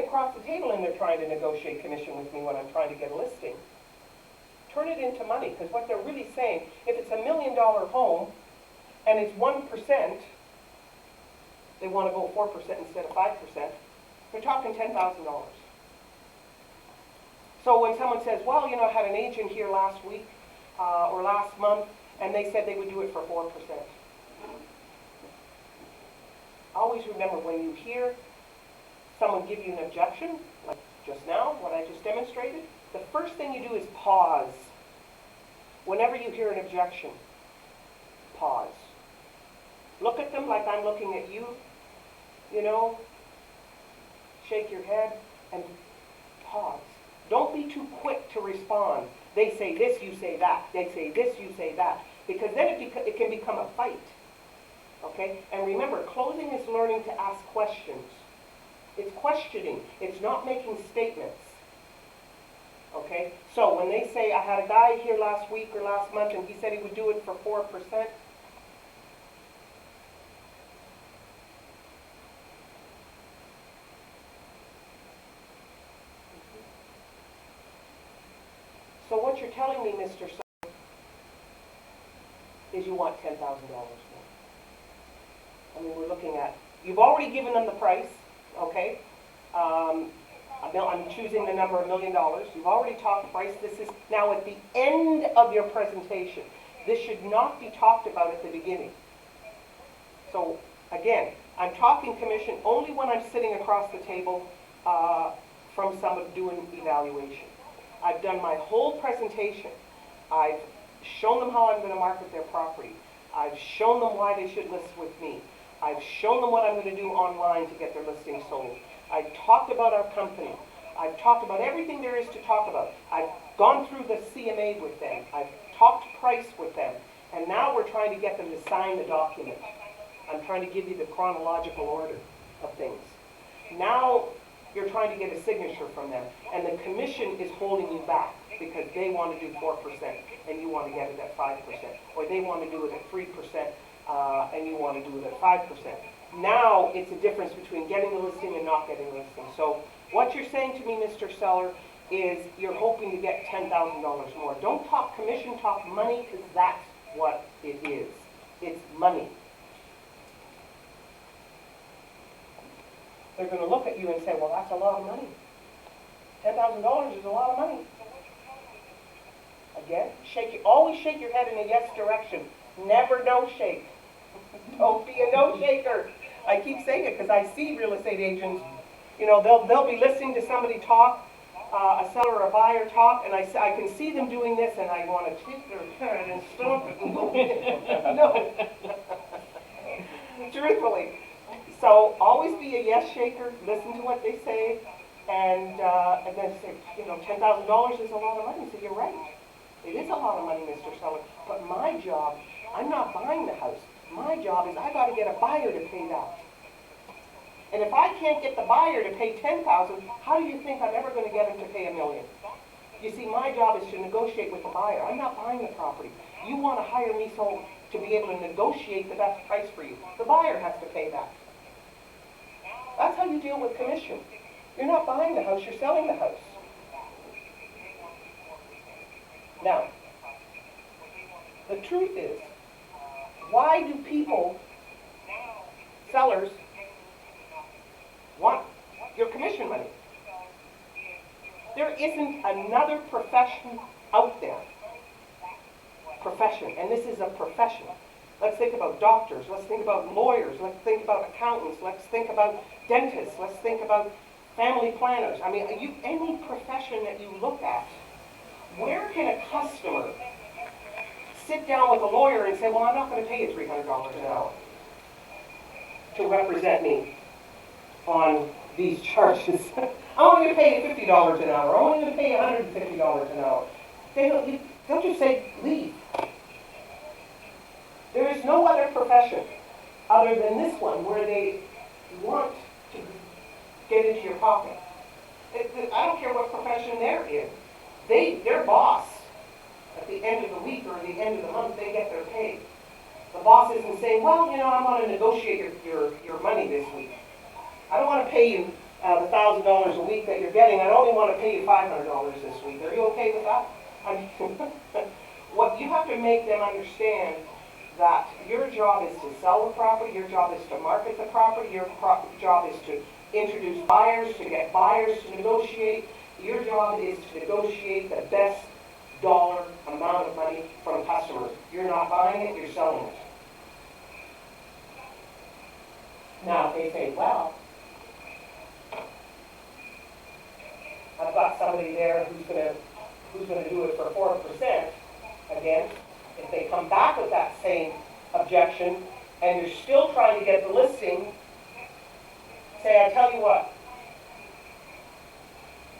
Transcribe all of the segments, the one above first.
across the table and they're trying to negotiate commission with me when I'm trying to get a listing. Turn it into money, because what they're really saying, if it's $1 million home and it's 1%, they want to go 4% instead of 5%, they're talking $10,000. So when someone says, well, you know, I had an agent here last week or last month, and they said they would do it for 4%. Always remember, when you hear someone give you an objection, like just now, what I just demonstrated, the first thing you do is pause. Whenever you hear an objection, pause. Look at them like I'm looking at you, you know, shake your head and pause. Don't be too quick to respond. They say this, you say that. They say this, you say that. Because then it can become a fight. Okay? And remember, closing is learning to ask questions. It's questioning. It's not making statements. Okay? So when they say, I had a guy here last week or last month and he said he would do it for 4%, so what you're telling me, Mr. Seller, is you want $10,000 more. I mean, we're looking at, you've already given them the price, okay? I'm choosing the number $1 million. You've already talked price. This is now at the end of your presentation. This should not be talked about at the beginning. So again, I'm talking commission only when I'm sitting across the table from someone doing evaluation. I've done my whole presentation. I've shown them how I'm going to market their property. I've shown them why they should list with me. I've shown them what I'm going to do online to get their listing sold. I've talked about our company. I've talked about everything there is to talk about. I've gone through the CMA with them. I've talked price with them. And now we're trying to get them to sign the document. I'm trying to give you the chronological order of things. Now you're trying to get a signature from them. And the commission is holding you back because they want to do 4% and you want to get it at 5%. Or they want to do it at 3%. And you want to do it at 5%. Now it's a difference between getting the listing and not getting the listing. So what you're saying to me, Mr. Seller, is you're hoping to get $10,000 more. Don't talk commission, talk money, because that's what it is. It's money. They're going to look at you and say, well, that's a lot of money. $10,000 is a lot of money. Again, always shake your head in a yes direction. Never no shake. Don't be a no shaker. I keep saying it because I see real estate agents, you know, they'll be listening to somebody talk, a seller or a buyer talk, and I can see them doing this, and I want to take their head and stomp it and go, no. Truthfully. So always be a yes shaker, listen to what they say, and then say, you know, $10,000 is a lot of money. So you're right. It is a lot of money, Mr. Seller. But my job, I'm not buying the house. My job is I got to get a buyer to pay that. And if I can't get the buyer to pay $10,000, how do you think I'm ever going to get him to pay $1 million? You see, my job is to negotiate with the buyer. I'm not buying the property. You want to hire me so to be able to negotiate the best price for you. The buyer has to pay that. That's how you deal with commission. You're not buying the house, you're selling the house. Now, the truth is, why do people, sellers, want your commission money? There isn't another profession out there. Profession, and this is a profession. Let's think about doctors, let's think about lawyers, let's think about accountants, let's think about dentists, let's think about family planners. I mean, any profession that you look at, where can a customer sit down with a lawyer and say, well, I'm not going to pay you $300 an hour to represent me on these charges. I'm only going to pay you $50 an hour. I'm only going to pay you $150 an hour. They'll just say, leave. There is no other profession other than this one where they want to get into your pocket. I don't care what profession they're in. Their boss, at the end of the week or the end of the month, they get their pay. The boss isn't saying, well, you know, I want to negotiate your money this week. I don't want to pay you the $1,000 a week that you're getting, I only want to pay you $500 this week. Are you okay with that? I mean, what you have to make them understand that your job is to sell the property, your job is to market the property, your job is to introduce buyers, to get buyers to negotiate. Your job is to negotiate the best dollar amount of money from customers. You're not buying it, you're selling it. Now, if they say, well, I've got somebody there who's going to do it for 4%, again, if they come back with that same objection and you're still trying to get the listing, say, I tell you what,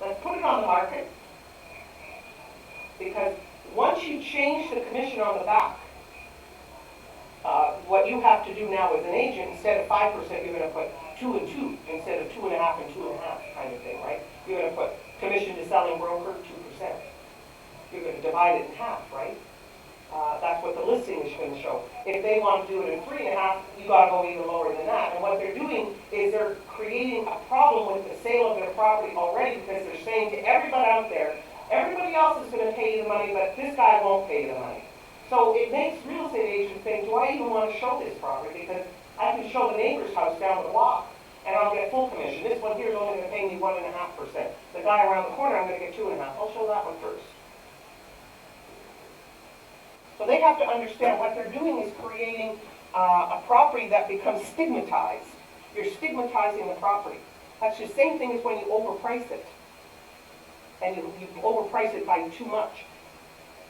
let's put it on the market, because once you change the commission on the back, what you have to do now as an agent, instead of 5%, you're going to put 2 and 2 instead of 2.5 and 2.5 kind of thing, right? You're going to put commission to selling broker 2%. You're going to divide it in half, right? That's what the listing is going to show. If they want to do it in 3.5, you got to go even lower than that. And what they're doing is they're creating a problem with the sale of their property already, because they're saying to everybody out there, everybody else is going to pay you the money, but this guy won't pay you the money. So it makes real estate agents think, do I even want to show this property? Because I can show the neighbor's house down the block, and I'll get full commission. This one here is only going to pay me 1.5%. The guy around the corner, I'm going to get 2.5. I'll show that one first. So they have to understand what they're doing is creating a property that becomes stigmatized. You're stigmatizing the property. That's the same thing as when you overprice it. And you overprice it by too much.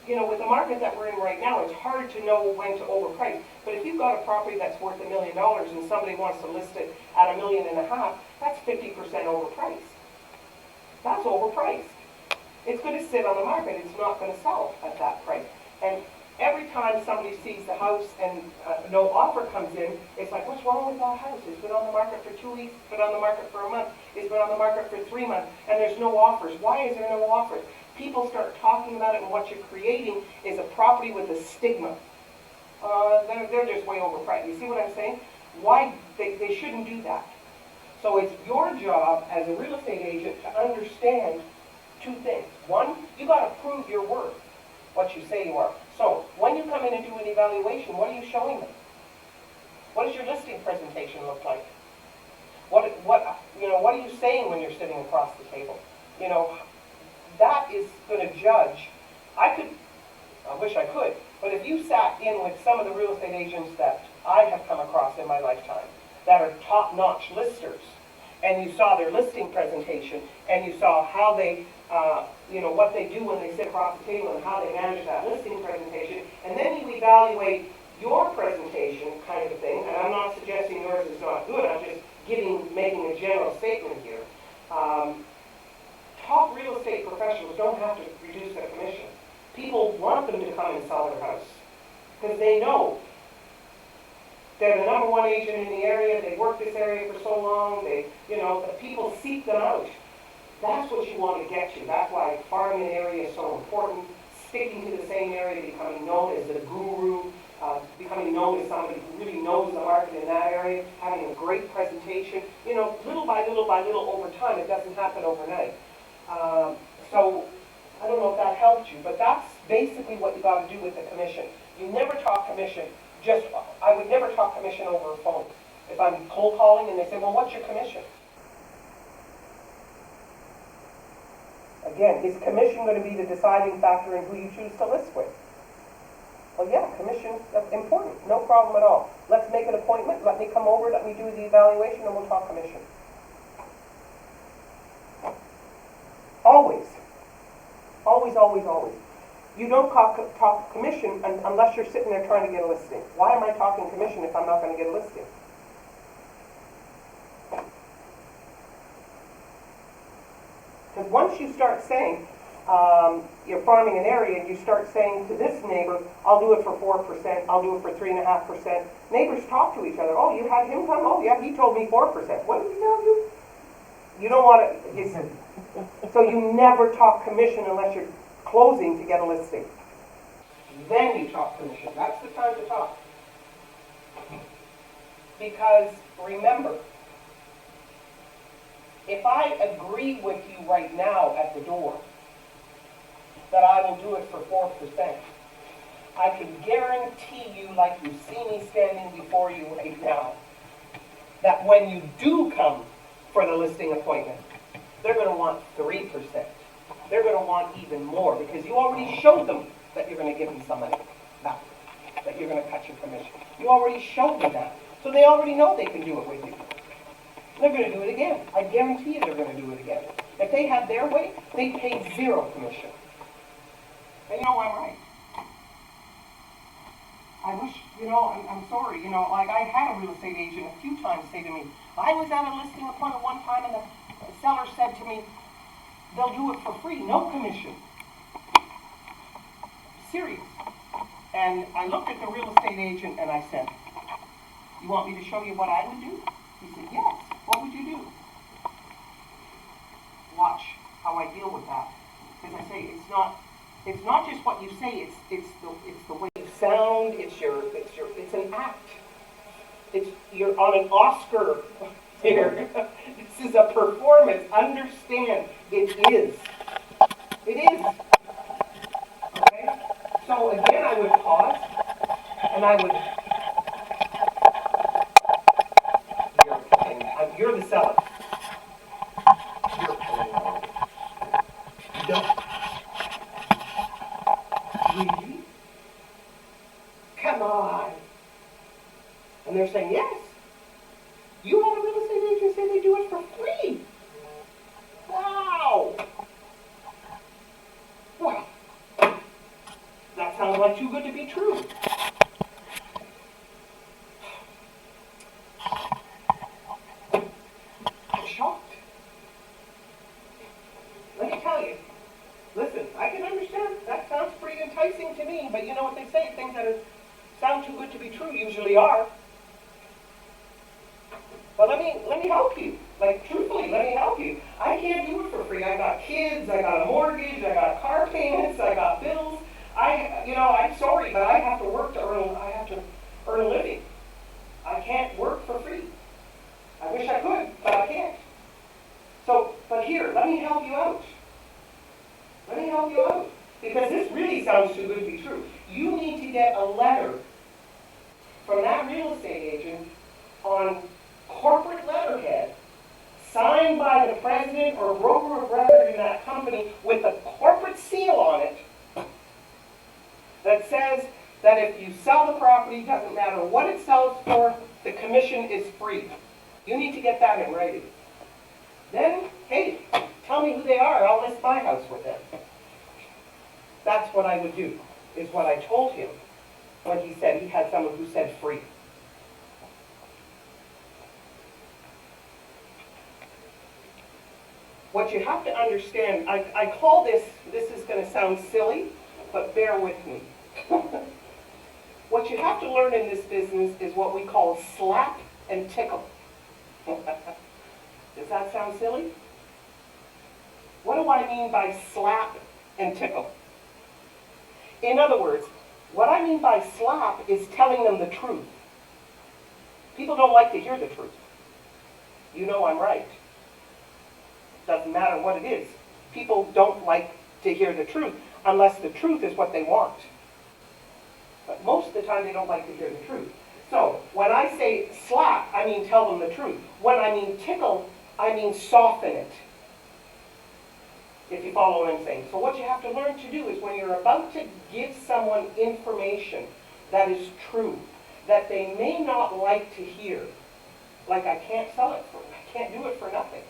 You know, with the market that we're in right now, it's hard to know when to overprice. But if you've got a property that's worth $1 million and somebody wants to list it at $1.5 million, that's 50% overpriced. That's overpriced. It's going to sit on the market. It's not going to sell at that price. And every time somebody sees the house and no offer comes in, it's like, what's wrong with that house? It's been on the market for 2 weeks, it's been on the market for a month, it's been on the market for 3 months, and there's no offers. Why is there no offers? People start talking about it, and what you're creating is a property with a stigma. They're just way overpriced. You see what I'm saying? Why? They shouldn't do that. So it's your job as a real estate agent to understand two things. One, you got to prove your worth, what you say you are. So when you come in and do an evaluation, what are you showing them? What does your listing presentation look like? What are you saying when you're sitting across the table? You know, that is going to judge. I wish I could, but if you sat in with some of the real estate agents that I have come across in my lifetime that are top-notch listers, and you saw their listing presentation, and you saw how they, what they do when they sit across the table and how they manage that listing presentation, and then you evaluate your presentation kind of thing, and I'm not suggesting yours is not good, I'm just making a general statement here. Top real estate professionals don't have to reduce their commission. People want them to come and sell their house because they know they're the #1 agent in the area. They work this area for so long. The people seek them out. That's what you want to get to. That's why farming an area is so important. Sticking to the same area, becoming known as the guru, becoming known as somebody who really knows the market in that area, having a great presentation. Little by little over time. It doesn't happen overnight. So I don't know if that helped you, but that's basically what you got to do with the commission. You never talk commission. I would never talk commission over a phone. If I'm cold calling and they say, well, what's your commission? Again, is commission going to be the deciding factor in who you choose to list with? Well, yeah, commission's important. No problem at all. Let's make an appointment. Let me come over. Let me do the evaluation, and we'll talk commission. Always. Always, always, always. You don't talk commission unless you're sitting there trying to get a listing. Why am I talking commission if I'm not going to get a listing? Because once you start saying you're farming an area and you start saying to this neighbor, I'll do it for 4%, I'll do it for 3.5%, neighbors talk to each other. Oh, you had him come? Oh, yeah, he told me 4%. What did he tell you? You don't want to. So you never talk commission unless you're closing to get a listing. Then you talk commission. That's the time to talk. Because remember, If I agree with you right now at the door that I will do it for 4%, I can guarantee you, like you see me standing before you right now, that when you do come for the listing appointment, they're going to want 3%. They're going to want even more because you already showed them that you're going to give them some money back, that you're going to cut your commission. You already showed them that. So they already know they can do it with you. They're going to do it again. I guarantee you they're going to do it again. If they had their way, they pay 0 commission. And you know I'm right. I wish, I'm sorry, like I had a real estate agent a few times say to me, I was at a listing appointment one time and the seller said to me, they'll do it for free, no commission. Serious. And I looked at the real estate agent and I said, you want me to show you what I would do? He said, yes. What would you do? Watch how I deal with that. Because I say it's not just what you say, it's the way you sound, it's an act. You're on an Oscar here. This is a performance. Understand, it is. It is. Okay? So again, I would pause, and I would, you're the seller. You're paying on it. You don't. Really? Come on. And they're saying, yes. You had a real estate agent say they do it for free. Wow. Well, that sounds like too good to be true. I'm shocked. Let me tell you. Listen, I can understand. That sounds pretty enticing to me, but you know what they say? Things that sound too good to be true usually are. But let me help you. Like, truthfully, let me help you. I can't do it for free. I got kids, I got a mortgage, I got car payments, I got bills. I'm sorry, but I have to work to earn a living. I can't work for free. I wish I could, but I can't. So, but here, let me help you out. Let me help you out. Because this really sounds too good to be true. You need to get a letter from that real estate agent on corporate letterhead, signed by the president or broker of record in that company with a corporate seal on it that says that if you sell the property, doesn't matter what it sells for, the commission is free. You need to get that in writing. Then, hey, tell me who they are, I'll list my house with them. That's what I would do, is what I told him when he said he had someone who said free. What you have to understand, I call this is going to sound silly, but bear with me. What you have to learn in this business is what we call slap and tickle. Does that sound silly? What do I mean by slap and tickle? In other words, what I mean by slap is telling them the truth. People don't like to hear the truth. You know I'm right. Doesn't matter what it is. People don't like to hear the truth unless the truth is what they want. But most of the time they don't like to hear the truth. So when I say slap, I mean tell them the truth. When I mean tickle, I mean soften it. If you follow what I'm saying. So what you have to learn to do is when you're about to give someone information that is true, that they may not like to hear, like I can't sell it for, I can't do it for nothing.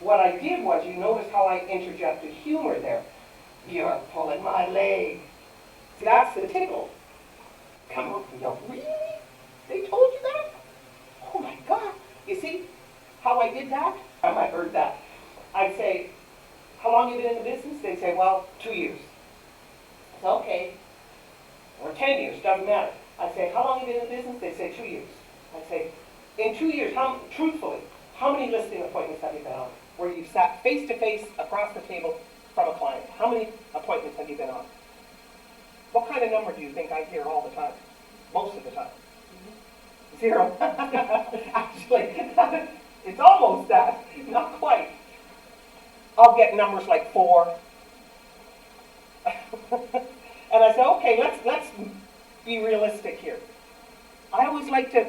What I did was, you notice how I interjected humor there. You're pulling my leg. See, that's the tickle. Come on, no, really? They told you that? Oh my God. You see how I did that? I might heard that. I'd say, how long have you been in the business? They'd say, well, 2 years. It's okay. Or 10 years, doesn't matter. I'd say, how long have you been in the business? They'd say, 2 years. I'd say, in 2 years, truthfully, how many listing appointments have you been on? Where you've sat face to face across the table from a client. How many appointments have you been on? What kind of number do you think I hear all the time? Most of the time. 0. Actually, It's almost that, not quite. I'll get numbers like 4. And I say, okay, let's be realistic here. I always like to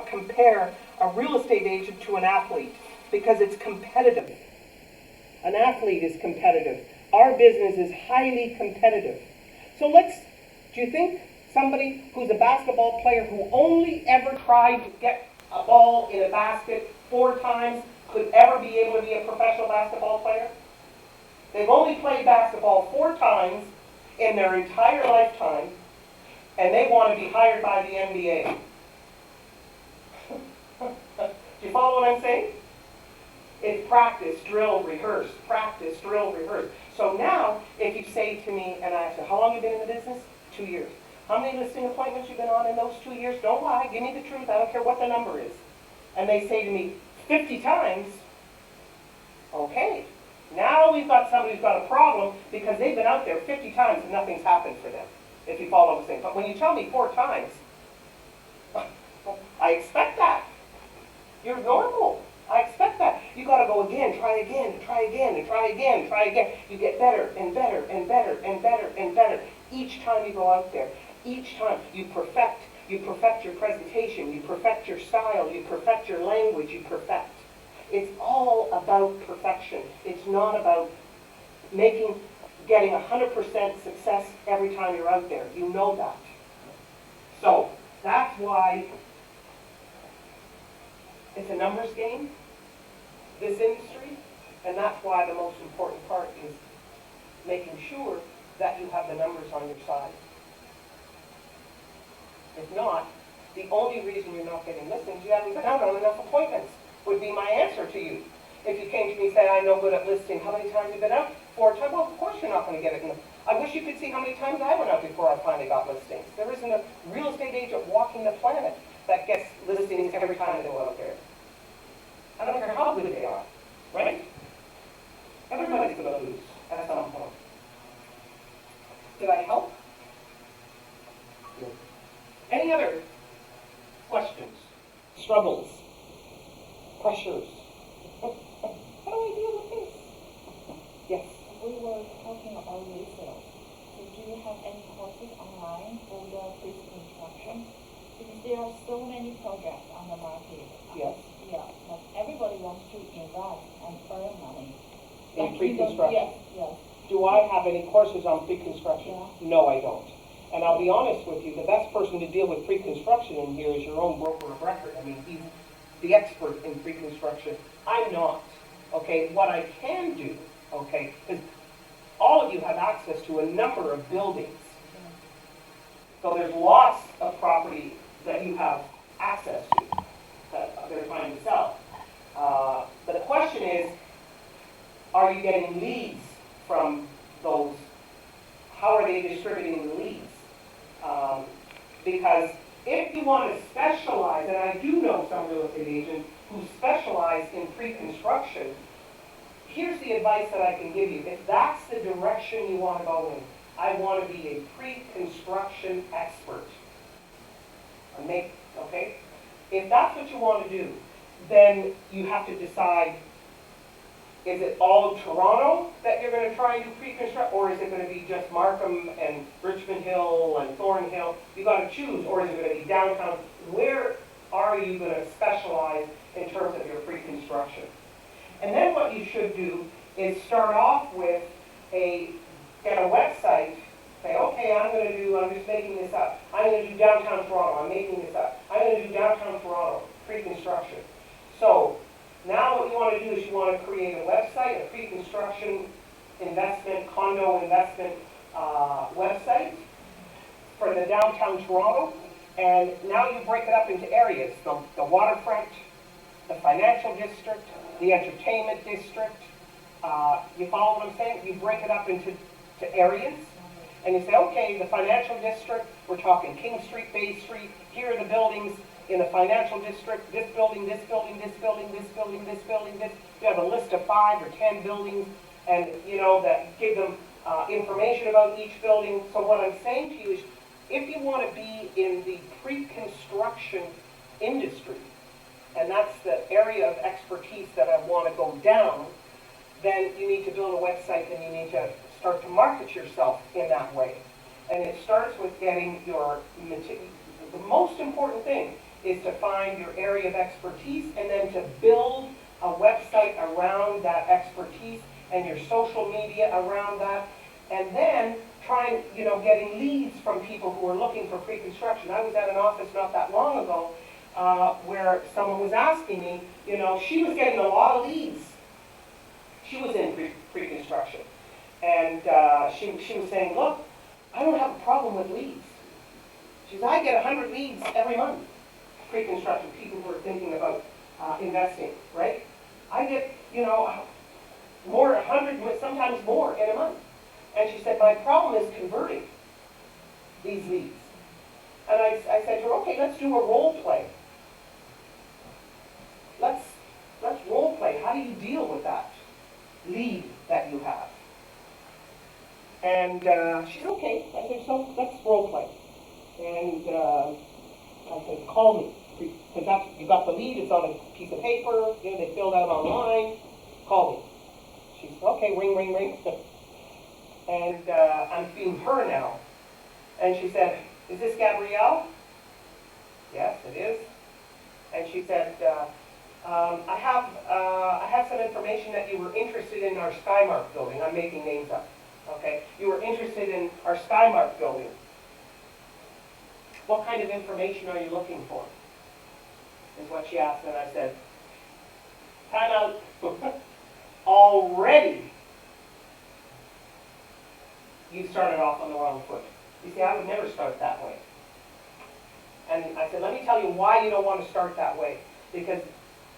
compare a real estate agent to an athlete because it's competitive. An athlete is competitive. Our business is highly competitive. So do you think somebody who's a basketball player who only ever tried to get a ball in a basket 4 times could ever be able to be a professional basketball player? They've only played basketball 4 times in their entire lifetime, and they want to be hired by the NBA. Do you follow what I'm saying? It's practice, drill, rehearse. Practice, drill, rehearse. So now, if you say to me, and I say, how long have you been in the business? 2 years. How many listing appointments you've been on in those 2 years? Don't lie, give me the truth, I don't care what the number is. And they say to me, 50 times. Okay, now we've got somebody who's got a problem because they've been out there 50 times and nothing's happened for them, if you follow what I'm saying. But when you tell me 4 times, I expect that. You're normal. I expect that. You got to go again, try again, try again, and try again, try again. You get better and better and better and better and better each time you go out there. Each time you perfect your presentation, you perfect your style, you perfect your language, you perfect. It's all about perfection. It's not about getting 100% success every time you're out there. You know that. So that's why it's a numbers game, this industry, and that's why the most important part is making sure that you have the numbers on your side. If not, the only reason you're not getting listings, you haven't been out on enough appointments, would be my answer to you. If you came to me and said, I'm no good at listing, how many times have you been out? 4 times? Well, of course you're not going to get it. I wish you could see how many times I went out before I finally got listings. There isn't a real estate agent walking the planet that gets listings every time they go out there. I don't care how good they are, right? Everybody's going to lose at some point. Did I help? Any other questions, struggles, pressures? How do I deal with this? Yes. We were talking about resale. So do you have any courses online for the pre-construction? Because there are so many projects on the market. Yes. Yeah, but everybody wants to invest and earn money. In pre-construction? Yes, yes. Do I have any courses on pre-construction? Yeah. No, I don't. And I'll be honest with you, the best person to deal with pre-construction in here is your own broker of record. I mean, he's the expert in pre-construction. I'm not. Okay, what I can do, okay, is all of you have access to a number of buildings. So there's lots of property that you have access to that they're trying to sell. But the question is, are you getting leads from those? How are they distributing the leads? Because if you want to specialize, and I do know some real estate agents who specialize in pre-construction, here's the advice that I can give you. If that's the direction you want to go in, I want to be a pre-construction expert. Okay? If that's what you want to do, then you have to decide, is it all Toronto that you're going to try and do pre-construct, or is it going to be just Markham and Richmond Hill and Thornhill? You've got to choose, or is it going to be downtown? Where are you going to specialize in terms of your pre-construction? And then what you should do is start off with get a website, say, okay, I'm just making this up. I'm going to do downtown Toronto, I'm making this up. I'm going to do downtown Toronto, pre-construction. So, now what you want to do is you want to create a website, a pre-construction investment, condo investment website for the downtown Toronto. And now you break it up into areas, the waterfront, the financial district, the entertainment district. You follow what I'm saying? You break it up into areas. And you say, okay, the financial district, we're talking King Street, Bay Street, here are the buildings in the financial district, this building, this building, this building, this building, this building, this. You have a list of 5 or 10 buildings, and that give them information about each building. So what I'm saying to you is, if you want to be in the pre-construction industry, and that's the area of expertise that I want to go down, then you need to build a website and you need to start to market yourself in that way. And it starts with getting your material. The most important thing is to find your area of expertise and then to build a website around that expertise and your social media around that. And then trying, getting leads from people who are looking for pre-construction. I was at an office not that long ago where someone was asking me, she was getting a lot of leads. She was in pre-construction. And she was saying, look, I don't have a problem with leads. She says, I get 100 leads every month. Pre-construction, people who are thinking about investing, right? I get, more, 100, sometimes more in a month. And she said, my problem is converting these leads. And I said to her, okay, let's do a role play. Let's role play. How do you deal with that lead that you have? And she said, okay. I said, so let's role play. And I said, call me. Because you got the lead, it's on a piece of paper, they filled out online. Call me. She said, okay, ring, ring, ring. And I'm being her now. And she said, is this Gabrielle? Yes, it is. And she said, I have some information that you were interested in our Skymark building. I'm making names up. Okay? You were interested in our Skymark building. What kind of information are you looking for? Is what she asked. And I said, time out. Already you started off on the wrong foot. You see, I would never start that way. And I said, let me tell you why you don't want to start that way. Because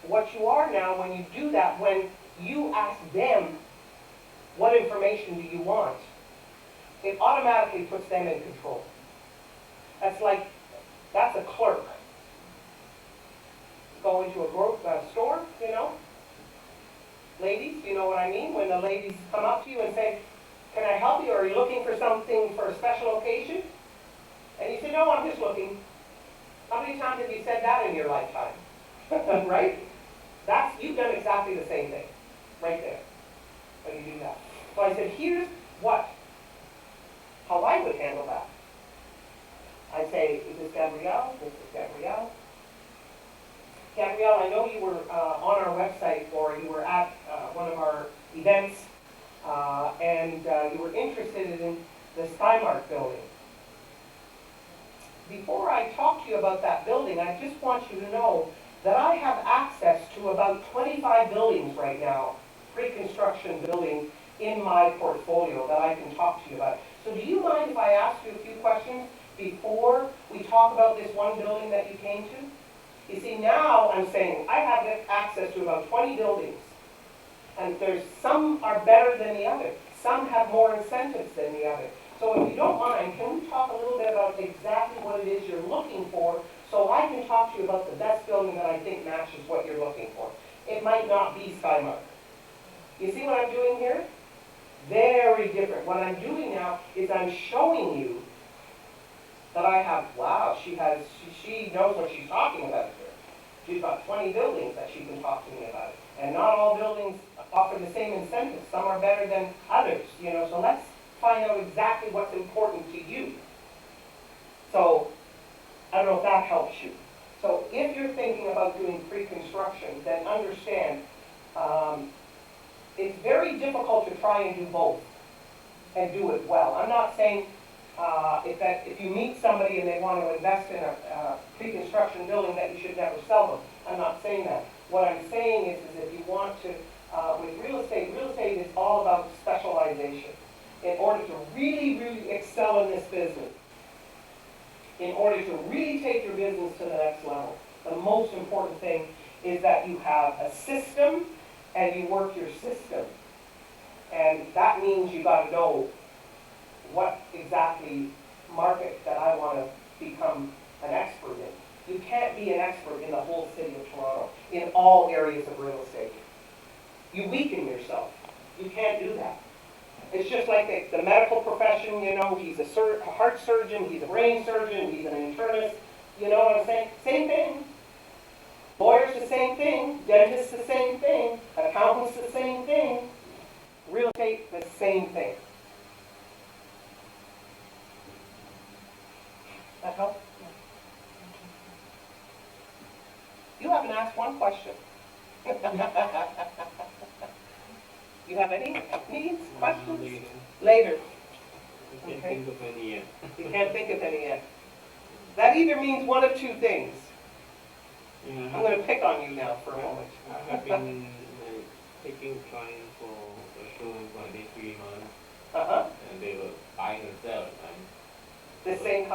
what you are now, when you do that, when you ask them, what information do you want? It automatically puts them in control. That's a clerk. Go into a store, Ladies, you know what I mean? When the ladies come up to you and say, can I help you? Are you looking for something for a special occasion? And you say, no, I'm just looking. How many times have you said that in your lifetime? Right? You've done exactly the same thing. Right there. When you do that. So I said, here's how I would handle that. I say, is this Gabrielle? This is Gabrielle. Gabrielle, I know you were on our website or you were at one of our events and you were interested in the Skymark building. Before I talk to you about that building, I just want you to know that I have access to about 25 buildings right now, pre-construction buildings in my portfolio that I can talk to you about. So do you mind if I ask you a few questions before we talk about this one building that you came to? You see, now I'm saying I have access to about 20 buildings. And some are better than the other. Some have more incentives than the other. So if you don't mind, can we talk a little bit about exactly what it is you're looking for so I can talk to you about the best building that I think matches what you're looking for. It might not be Skymark. You see what I'm doing here? Very different. What I'm doing now is I'm showing you that I have, wow, she knows what she's talking about here. She's got 20 buildings that she can talk to me about. And not all buildings offer the same incentives. Some are better than others, so let's find out exactly what's important to you. So, I don't know if that helps you. So, if you're thinking about doing pre-construction, then understand it's very difficult to try and do both and do it well. I'm not saying if you meet somebody and they want to invest in a pre-construction building that you should never sell them. I'm not saying that. What I'm saying is if you want to, with real estate is all about specialization. In order to really, really excel in this business, in order to really take your business to the next level, the most important thing is that you have a system and you work your system. And that means you got to know what exactly market that I want to become an expert in. You can't be an expert in the whole city of Toronto, in all areas of real estate. You weaken yourself. You can't do that. It's just like the medical profession, he's a heart surgeon, he's a brain surgeon, he's an internist, you know what I'm saying? Same thing. Lawyers Lawyer's the same thing, dentist's the same thing, accountant's the same thing, real estate, the same thing. That help? You haven't asked one question. You have any needs, questions? Later. I can't think of any yet. You can't think of any yet. That either means one of two things. Yeah, I'm going to pick on you now for a moment. I have been taking clients for a show for like 3 months, Uh-huh. and they were buying and selling. The same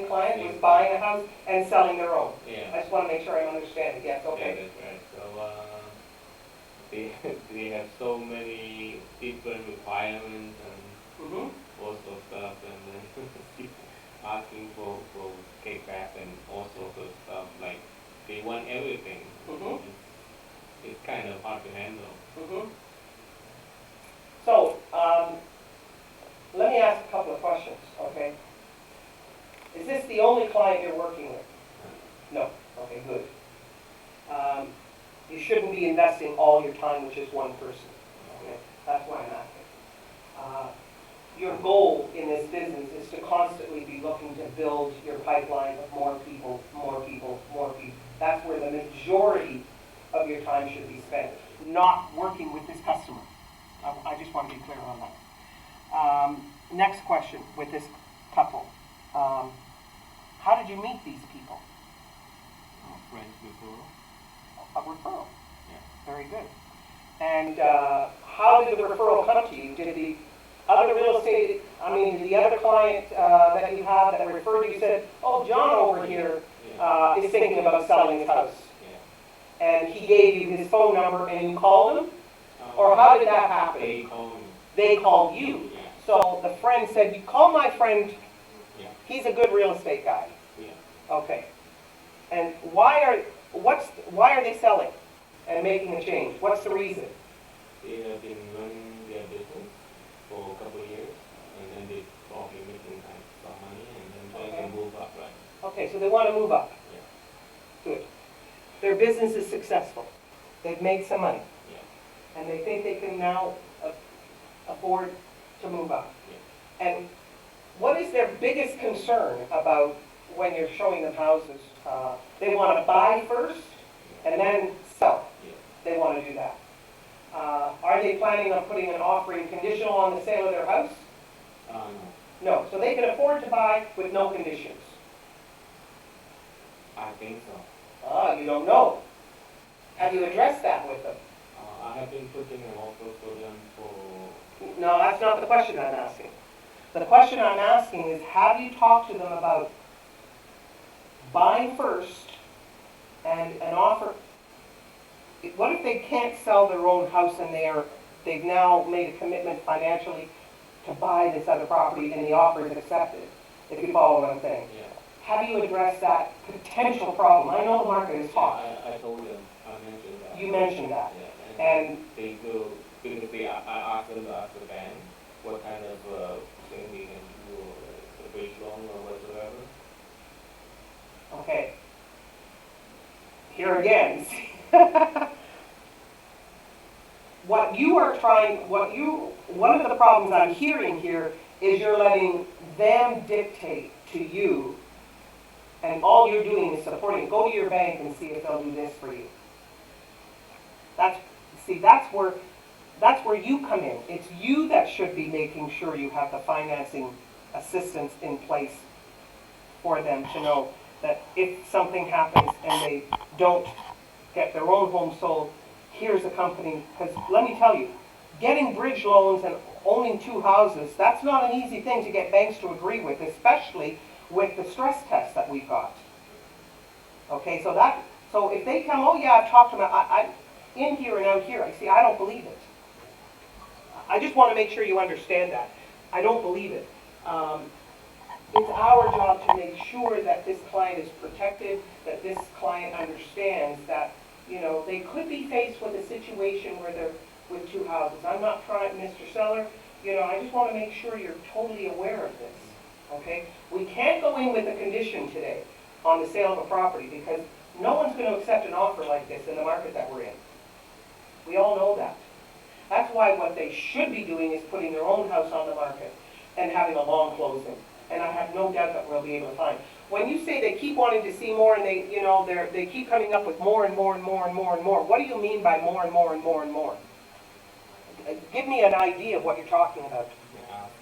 client was buying a house and selling their own. I Yeah, just want to make sure I'm understanding. Yes, yeah, okay. that's right. So they have so many different requirements and Mm-hmm. all sorts of stuff, and then keep asking for kickback and all sorts of stuff. Like they want everything. Mm-hmm. It's kind of hard to handle. Mm-hmm. So, let me ask a couple of questions, okay? Is this the only client you're working with? No. Okay, good. You shouldn't be investing all your time with just one person. Okay? That's why I'm asking. Your goal in this business is to constantly be looking to build your pipeline of more people, more people, more people. That's where the majority of your time should be spent, not working with this customer. I just want to be clear on that. Next question with this couple. How did you meet these people? Friends before. A referral. Yeah. Very good. And how did the referral come to you? Did the other real estate, did the other client that you have that referred you said, oh, John over here is thinking about selling his house. Yeah. And he gave you his phone number and you called him? Or how did that happen? They called me. They called you. Yeah. So the friend said, you call my friend, Yeah. he's a good real estate guy. Yeah. Okay. And why are they selling and making a change? What's the reason? They have been running their business for a couple of years, and then they probably making some money, and then they can move up, right? Okay, so they want to move up. Yeah. Good. Their business is successful. They've made some money. Yeah. And they think they can now afford to move up. Yeah. And what is their biggest concern about when you're showing them houses? They want to buy first and then sell. Yeah. They want to do that. Are they planning on putting an offering conditional on the sale of their house? No. No. So they can afford to buy with no conditions. I think so. You don't know. Have you addressed that with them? I have been putting an offer for them for. No, that's not the question I'm asking. The question I'm asking is, have you talked to them about buying first and an offer? What if they can't sell their own house and they've now made a commitment financially to buy this other property and the offer is accepted? If you follow what I'm saying. Yeah. Have you addressed that potential problem? I know the market is hot. I told them. I mentioned that. You mentioned that. Yeah. And they go because I asked them to ask the bank what kind of thing they can do, a bridge loan or whatsoever. okay. Here again. One of the problems I'm hearing here is you're letting them dictate to you, and all you're doing is supporting. Go to your bank and see if they'll do this for you. That's where you come in. It's you that should be making sure you have the financing assistance in place for them to know that if something happens and they don't get their own home sold, here's a company. Because let me tell you, getting bridge loans and owning 2 houses, that's not an easy thing to get banks to agree with, especially with the stress test that we've got. Okay, so if they come, oh yeah, I've talked to them, I'm in here and out here. I don't believe it. I just want to make sure you understand that. I don't believe it. It's our job to make sure that this client is protected, that this client understands that, they could be faced with a situation where they're with 2 houses. I'm not trying, Mr. Seller, I just want to make sure you're totally aware of this, okay? We can't go in with a condition today on the sale of a property because no one's gonna accept an offer like this in the market that we're in. We all know that. That's why what they should be doing is putting their own house on the market and having a long closing. And I have no doubt that we'll be able to find. When you say they keep wanting to see more and they keep coming up with more and more and more and more and more, what do you mean by more and more and more and more? Give me an idea of what you're talking about.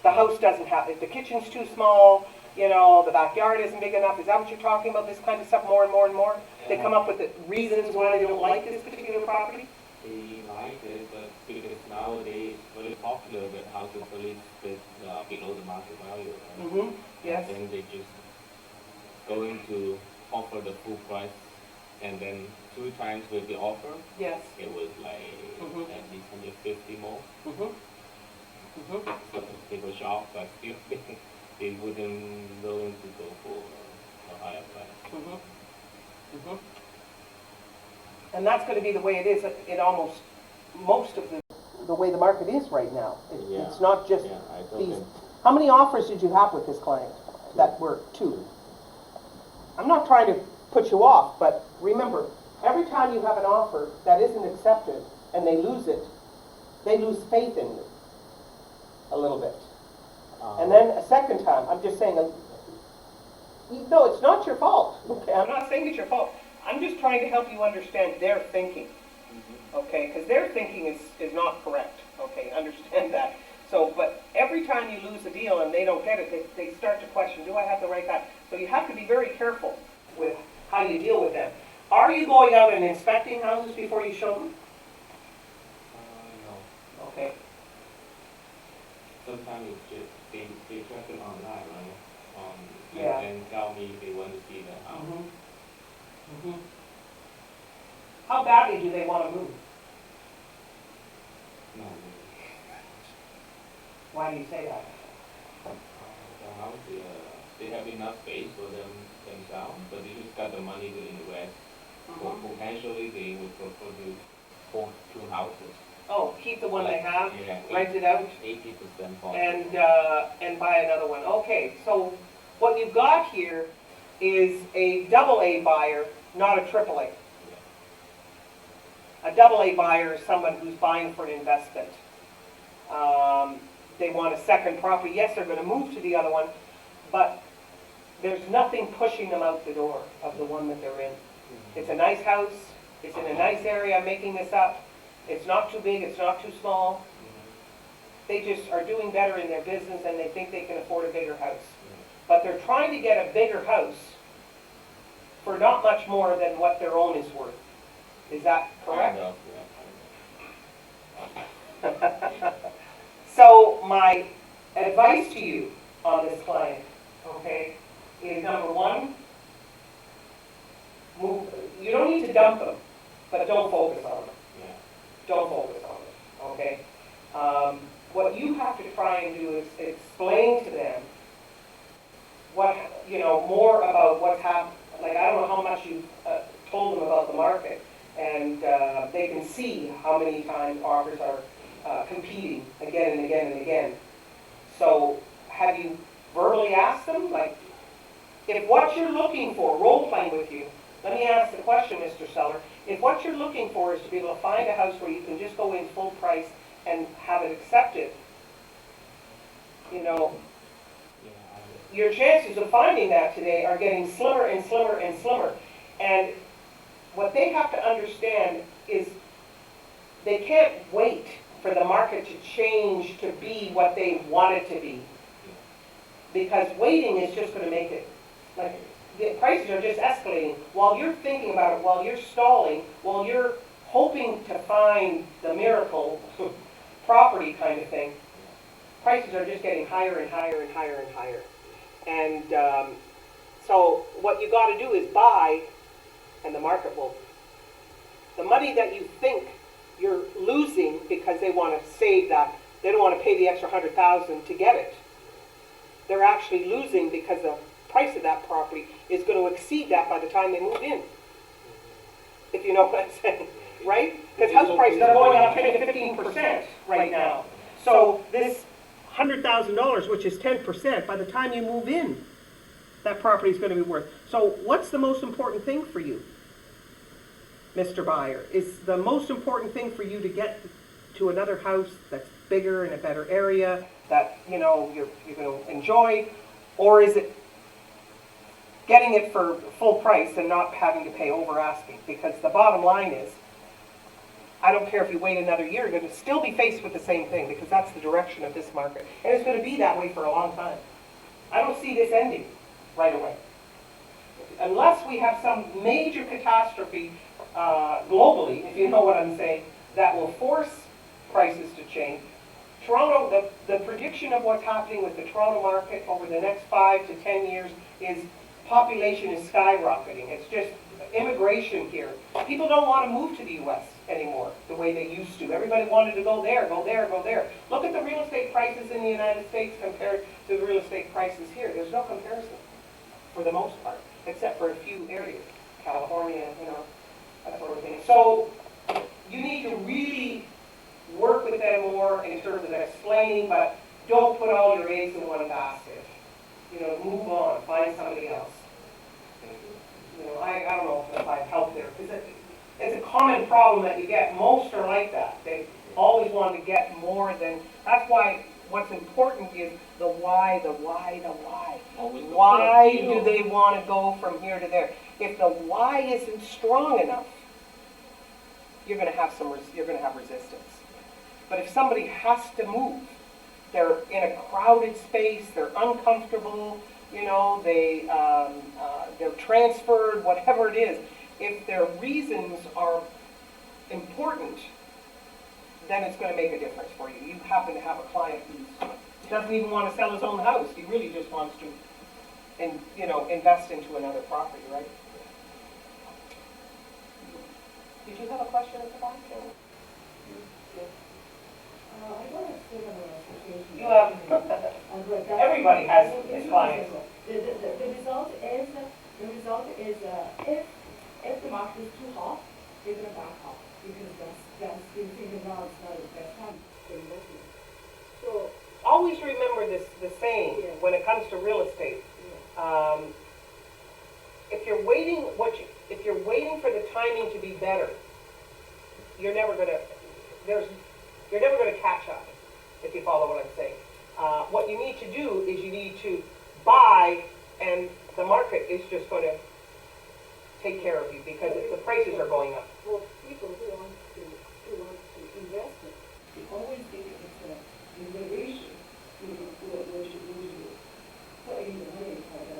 The house doesn't have, the kitchen's too small, the backyard isn't big enough. Is that what you're talking about, this kind of stuff, more and more and more? They come up with the reasons why they don't like this particular property? They like it, but because nowadays it's very popular that houses are listed below the market value. Right? Mm-hmm, yes. And then they just going to offer the full price, and then 2 times with the offer, Yes. it was like Mhm. at least 150 more. Mm-hmm. Mm-hmm. So they were shocked, but still they wouldn't willing to go for a higher price. Mm-hmm. Mm-hmm. And that's going to be the way it is in almost most of the way the market is right now. Yeah. It's not just Yeah, I don't these. think. How many offers did you have with this client that were 2? I'm not trying to put you off, but remember, every time you have an offer that isn't accepted and they lose it, they lose faith in you a little bit. And then a second time, I'm just saying, no, it's not your fault. Okay, I'm not saying it's your fault. I'm just trying to help you understand their thinking. Okay, because their thinking is not correct. Okay, understand that. So, but every time you lose a deal and they don't get it, they start to question, do I have the right guy? So you have to be very careful with how you deal with them. Are you going out and inspecting houses before you show them? No. Okay. Sometimes it's just they check it online, right? Yeah. And tell me they want to see the house. Mm-hmm. Mm-hmm. How badly do they want to move? No, really. Why do you say that? The house, they have enough space for themselves, but they just got the money to invest. So potentially they would prefer to own 2 houses. Oh, keep the one they have, Yeah, rent it out, 80% and buy another one. Okay, so what you've got here is a double A buyer, not a triple A. A double A buyer is someone who's buying for an investment. They want a second property. Yes, they're going to move to the other one, but there's nothing pushing them out the door of the one that they're in. It's a nice house. It's in a nice area. I'm making this up. It's not too big. It's not too small. They just are doing better in their business and they think they can afford a bigger house. But they're trying to get a bigger house for not much more than what their own is worth. Is that correct? So my advice to you on this client, okay, is number 1, move. You don't need to dump them, but don't focus on them. Don't focus on them, okay? What you have to try and do is explain to them what, more about what's happened. Like, I don't know how much you've told them about the market, and they can see how many times offers are competing again and again and again. So have you verbally asked them, like, if what you're looking for, role-playing with you, let me ask the question, Mr. Seller, if what you're looking for is to be able to find a house where you can just go in full price and have it accepted, your chances of finding that today are getting slimmer and slimmer and slimmer. And what they have to understand is they can't wait for the market to change to be what they want it to be. Because waiting is just going to make it, like, the prices are just escalating. While you're thinking about it, while you're stalling, while you're hoping to find the miracle property kind of thing, prices are just getting higher and higher and higher and higher. And so what you got to do is buy, and the market will. The money that you think you're losing because they want to save that, they don't want to pay the extra $100,000 to get it. They're actually losing because the price of that property is going to exceed that by the time they move in. If you know what I'm saying, right? Because house prices are going up 10 to 15% right now. So this $100,000, which is 10%, by the time you move in, that property is going to be worth. So what's the most important thing for you? Mr. Buyer? Is the most important thing for you to get to another house that's bigger in a better area that, you know, you're going to enjoy? Or is it getting it for full price and not having to pay over asking? Because the bottom line is, I don't care if you wait another year, you're going to still be faced with the same thing, because that's the direction of this market. And it's going to be that way for a long time. I don't see this ending right away. Unless we have some major catastrophe globally, if you know what I'm saying, that will force prices to change. Toronto, the prediction of what's happening with the Toronto market over the next 5 to 10 years is population is skyrocketing. It's just immigration here. People don't want to move to the U.S. anymore the way they used to. Everybody wanted to go there, go there, go there. Look at the real estate prices in the United States compared to the real estate prices here. There's no comparison for the most part, except for a few areas. California, you know, that sort of thing. So you need to really work with them more in terms of explaining, but don't put all your eggs in one basket. You know, move on, find somebody else. You know, I don't know if I've helped there. It's a common problem that you get. Most are like that. They always want to get more than, that's why what's important is the why, the why, the why. Why do they want to go from here to there? If the why isn't strong enough, you're going to have resistance. But if somebody has to move, they're in a crowded space, they're uncomfortable, you know, they're transferred, whatever it is. If their reasons are important, then it's going to make a difference for you. You happen to have a client who doesn't even want to sell his own house. He really just wants to, invest into another property, right? Did you have a question at the back? I got a similar situation. You have, everybody has his clients. The result is if the market is too hot, they're going to back off because that's thinking now it's not the best time for investment. So always remember the saying when it comes to real estate. If you're waiting for the timing to be better, you're never going to catch up, if you follow what I'm saying. What you need to do is you need to buy, and the market is just going to take care of you because the prices are going up. For people who want to invest, they always think it's an innovation. What you put in the money for the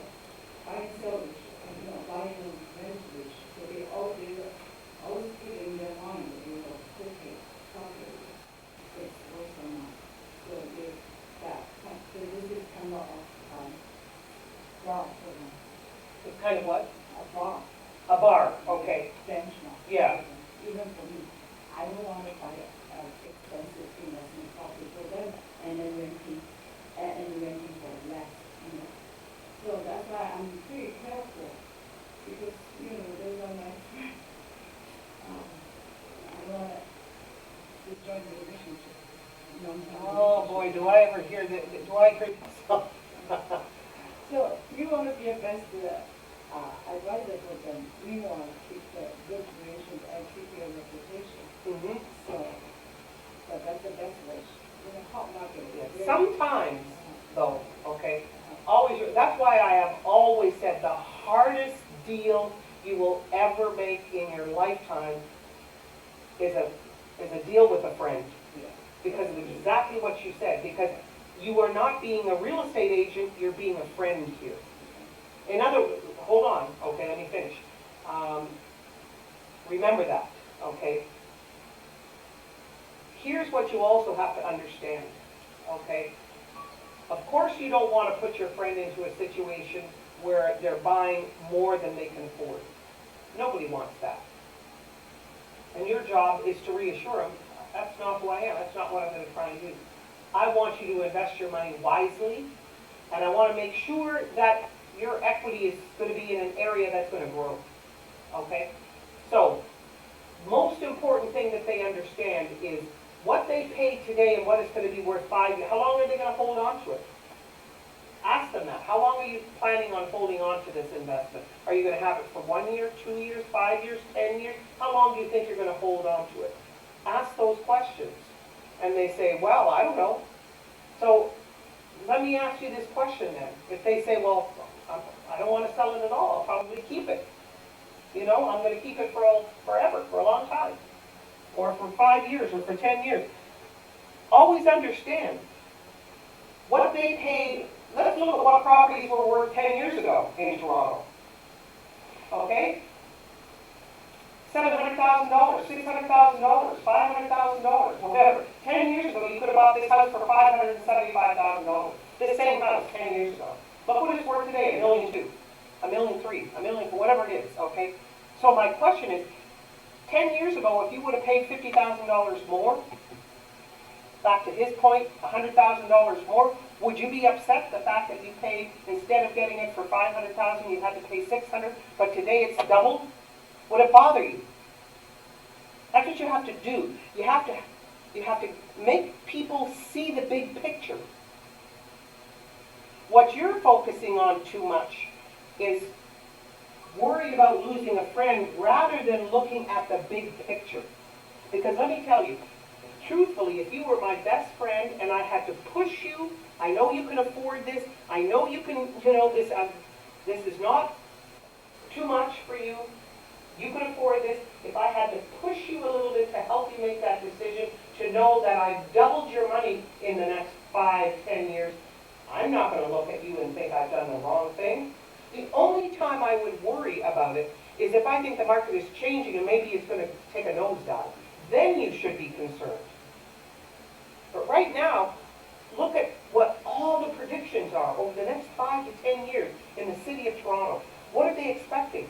buying sellers and buying and rentage. So they always put in their mind that okay, property it's worth so much. So this is kind of a bar for them. It's kind of what? A bar. A bar, okay. Benchmark. Yeah. Even for me, I don't want to buy an expensive investment property for them and then renting for less. So that's why I'm pretty careful because those are my friends. I don't want to destroy the relationship. Oh boy, do I ever hear that? Do I hear myself? So you want to be a best advisor for them. We want to keep the good relations and keep your reputation. Mm-hmm. So that's the best way. In a hot market. Sometimes, though, okay, always. That's why I have always said the hardest deal you will ever make in your lifetime is a deal with a friend. Because of exactly what you said. Because you are not being a real estate agent, you're being a friend here. In other words, hold on, okay, let me finish. Remember that, okay? Here's what you also have to understand, okay? Of course you don't want to put your friend into a situation where they're buying more than they can afford. Nobody wants that. And your job is to reassure them, that's not who I am, that's not what I'm going to try and do. I want you to invest your money wisely, and I want to make sure that your equity is going to be in an area that's going to grow, okay? So, most important thing that they understand is what they pay today and what it's going to be worth 5 years. How long are they going to hold on to it? Ask ask them that. How long are you planning on holding on to this investment? Are you gonna have it for 1 year, 2 years, 5 years, 10 years? How long do you think you're gonna hold on to it? Ask those questions. And they say, well, I don't know. So let me ask you this question then. If they say, well, I don't want to sell it at all, I'll probably keep it. You know, I'm going to keep it forever, for a long time. Or for 5 years, or for 10 years. Always understand what they paid. Let's look at what properties were worth 10 years ago in Toronto. Okay? $700,000, $600,000, $500,000, whatever. 10 years ago, you could have bought this house for $575,000. This same house 10 years ago. Look what it's worth today, $1.2 million, $1.3 million, $1 million, whatever it is, okay? So my question is, 10 years ago, if you would have paid $50,000 more, back to his point, $100,000 more, would you be upset the fact that you paid, instead of getting it for $500,000, you had to pay $600,000, but today it's doubled? Would it bother you? That's what you have to do. You have to make people see the big picture. What you're focusing on too much is worried about losing a friend rather than looking at the big picture. Because let me tell you, truthfully, if you were my best friend and I had to push you, I know you can afford this, I know you can, this is not too much for you, you can afford this. If I had to push you a little bit to help you make that decision, to know that I've doubled your money in the next 5, 10 years, I'm not going to look at you and think I've done the wrong thing. The only time I would worry about it is if I think the market is changing and maybe it's going to take a nosedive. Then you should be concerned. But right now, look at what all the predictions are over the next 5 to 10 years in the city of Toronto. What are they expecting?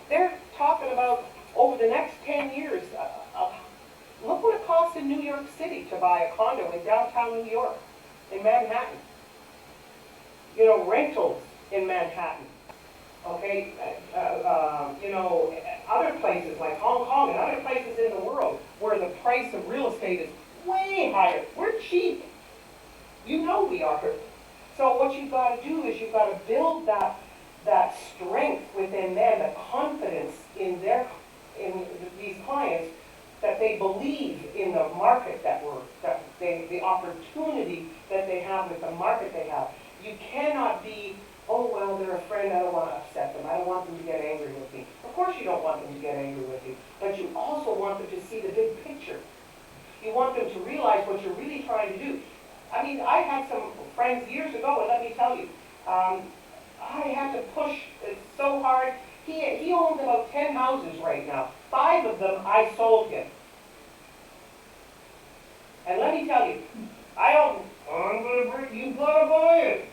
They're talking about over the next 10 years, look what it costs in New York City to buy a condo in downtown New York, in Manhattan. You know, rentals in Manhattan. Okay, other places like Hong Kong and other places in the world where the price of real estate is way higher. We're cheap. You know we are. So what you've got to do is you've got to build that strength within them, the confidence in these clients, that they believe in the market the opportunity that they have with the market they have. You cannot be, oh, well, they're a friend, I don't want to upset them, I don't want them to get angry with me. Of course you don't want them to get angry with you, but you also want them to see the big picture. You want them to realize what you're really trying to do. I mean, I had some friends years ago, and let me tell you, I had to push so hard. He owns about 10 houses right now. 5 of them I sold him. And let me tell you, I'm going to bring, you got to buy it.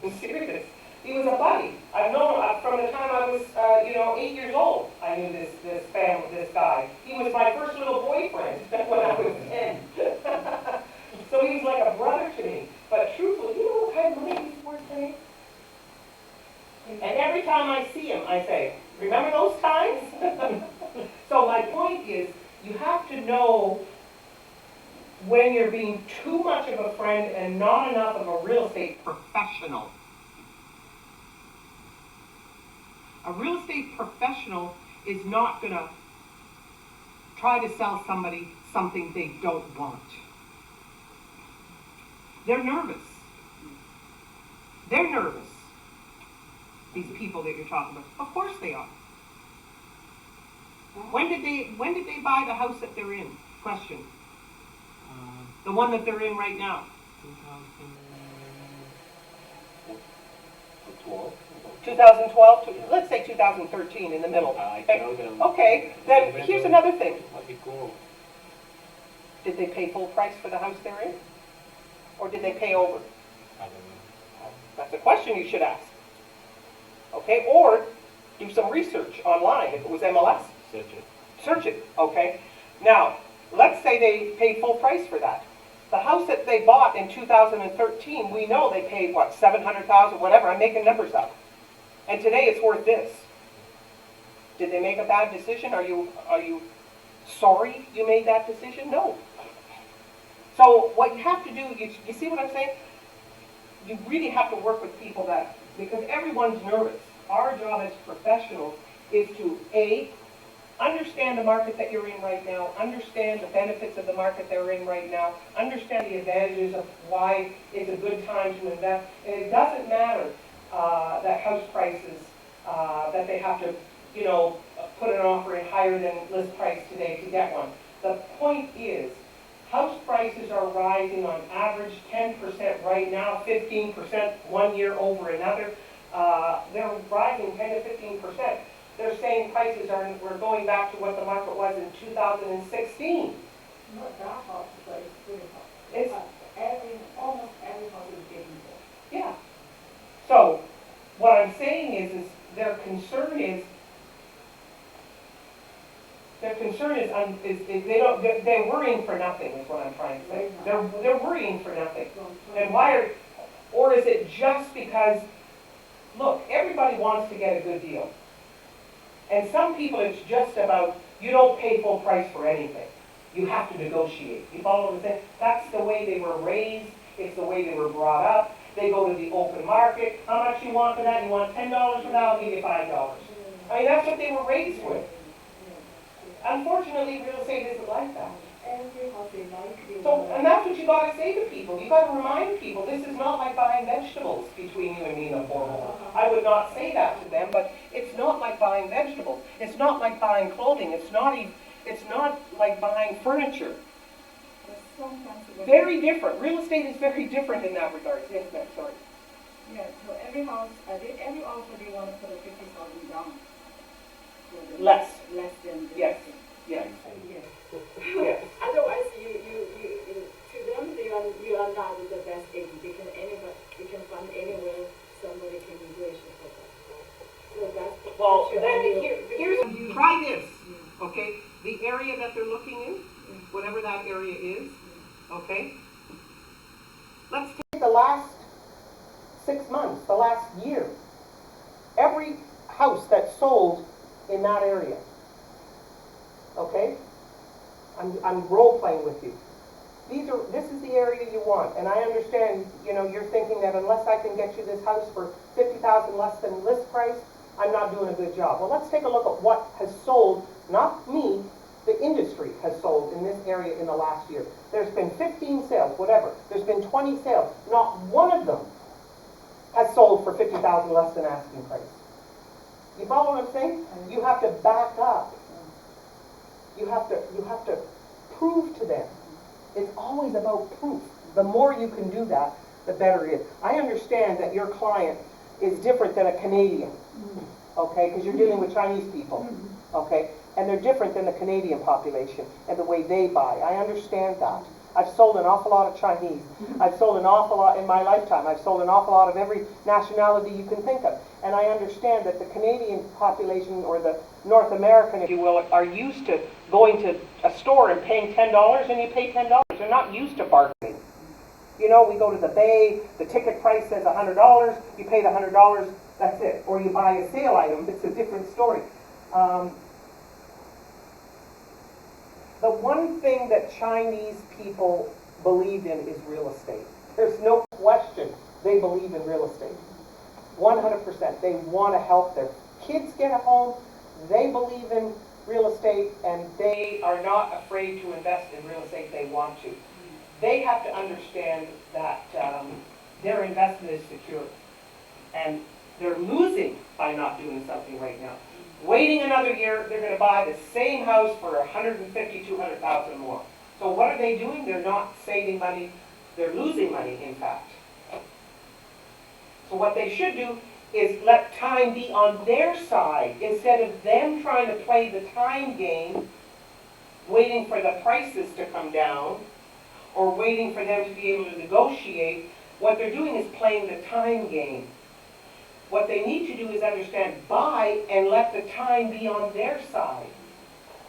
I'm serious. He was a buddy. I've known him from the time I was, 8 years old. I knew this guy. He was my first little boyfriend when I was 10. So he was like a brother to me. But truthfully, you know what kind of money he's worth today? And every time I see him, I say, remember those times? So my point is, you have to know when you're being too much of a friend and not enough of a real estate professional. A real estate professional is not going to try to sell somebody something they don't want. They're nervous. They're nervous. These people that you're talking about. Of course they are. When did they buy the house that they're in? Question. The one that they're in right now. 2012, let's say 2013 in the middle. Okay, then here's another thing. Did they pay full price for the house they're in? Or did they pay over? That's a question you should ask. Okay, or do some research online. If it was MLS, search it. Okay. Now, let's say they paid full price for that. The house that they bought in 2013, we know they paid what, $700,000, whatever. I'm making numbers up. And today it's worth this. Did they make a bad decision? Are you sorry you made that decision? No. So what you have to do, you see what I'm saying? you really have to work with people that, because everyone's nervous. Our job as professionals is to, A, understand the market that you're in right now, understand the benefits of the market they're in right now, understand the advantages of why it's a good time to invest. And it doesn't matter that house prices, that they have to, you know, put an offer in higher than list price today to get one. The point is, house prices are rising on average 10% right now, 15% one year over another. They're rising 10 to 15%. They're saying prices we're going back to what the market was in 2016. Not that hot, but it's pretty hot. It's, Almost every house is getting more. yeah. So, what I'm saying is their concern is they're worrying for nothing is what I'm trying to say. They're worrying for nothing. And or is it just because, look, everybody wants to get a good deal. And some people it's just about, you don't pay full price for anything. You have to negotiate. You follow what I'm saying? That's the way they were raised. It's the way they were brought up. They go to the open market. How much you want for that? You want $10 for that? I'll give you $5. I mean, that's what they were raised with. Unfortunately, real estate isn't like that. Every house they like. So, and that's what you got to say to people. You got to remind people, this is not like buying vegetables between you and me in a four-wheeler. I would not say that to them, but it's not like buying vegetables. It's not like buying clothing. It's not like buying furniture. Very different. Real estate is very different in that regard. Yes, ma'am, sorry. Yeah, so every house, every offer they want to put a 50,000 down. Less. Less than. Yes. Yes. Yes. Yes. Otherwise, to them, you are not the best agent. You can find anywhere somebody can negotiate for that. So that's Well, your then ideal. here's try this. Okay, the area that they're looking in, whatever that area is. Okay. Let's take the last 6 months, the last year. Every house that sold in that area. Okay? I'm role playing with you. This is the area you want, and I understand, you know, you're thinking that unless I can get you this house for $50,000 less than list price, I'm not doing a good job. Well, let's take a look at what has sold, not me, the industry has sold in this area in the last year. There's been 15 sales, whatever. There's been 20 sales. Not one of them has sold for $50,000 less than asking price. You follow what I'm saying? You have to back up. You have to prove to them. It's always about proof. The more you can do that, the better it is. I understand that your client is different than a Canadian, okay, because you're dealing with Chinese people, okay, and they're different than the Canadian population and the way they buy. I understand that. I've sold an awful lot of Chinese. I've sold an awful lot in my lifetime. I've sold an awful lot of every nationality you can think of. And I understand that the Canadian population, or the North American, if you will, are used to going to a store and paying $10 and you pay $10. They're not used to bargaining. You know, we go to the Bay, the ticket price says $100, you pay the $100, that's it. Or you buy a sale item, it's a different story. The one thing that Chinese people believe in is real estate. There's no question they believe in real estate. 100%. They want to help their kids get a home. They believe in real estate, and they are not afraid to invest in real estate. They want to. They have to understand that their investment is secure. And they're losing by not doing something right now. Waiting another year, they're going to buy the same house for $150,000, $200,000 more. So what are they doing? They're not saving money. They're losing money, in fact. So what they should do is let time be on their side instead of them trying to play the time game, waiting for the prices to come down or waiting for them to be able to negotiate. What they're doing is playing the time game. What they need to do is understand, buy and let the time be on their side.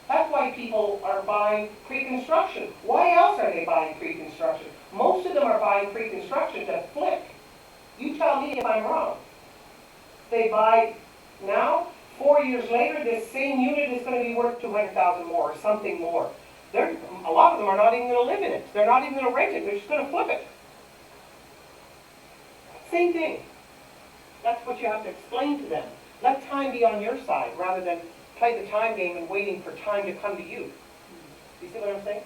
That's why people are buying pre-construction. Why else are they buying pre-construction? Most of them are buying pre-construction to flip. You tell me if I'm wrong. They buy now, 4 years later, this same unit is going to be worth $200,000 more or something more. A lot of them are not even going to live in it. They're not even going to rent it. They're just going to flip it. Same thing. That's what you have to explain to them. Let time be on your side rather than play the time game and waiting for time to come to you. You see what I'm saying?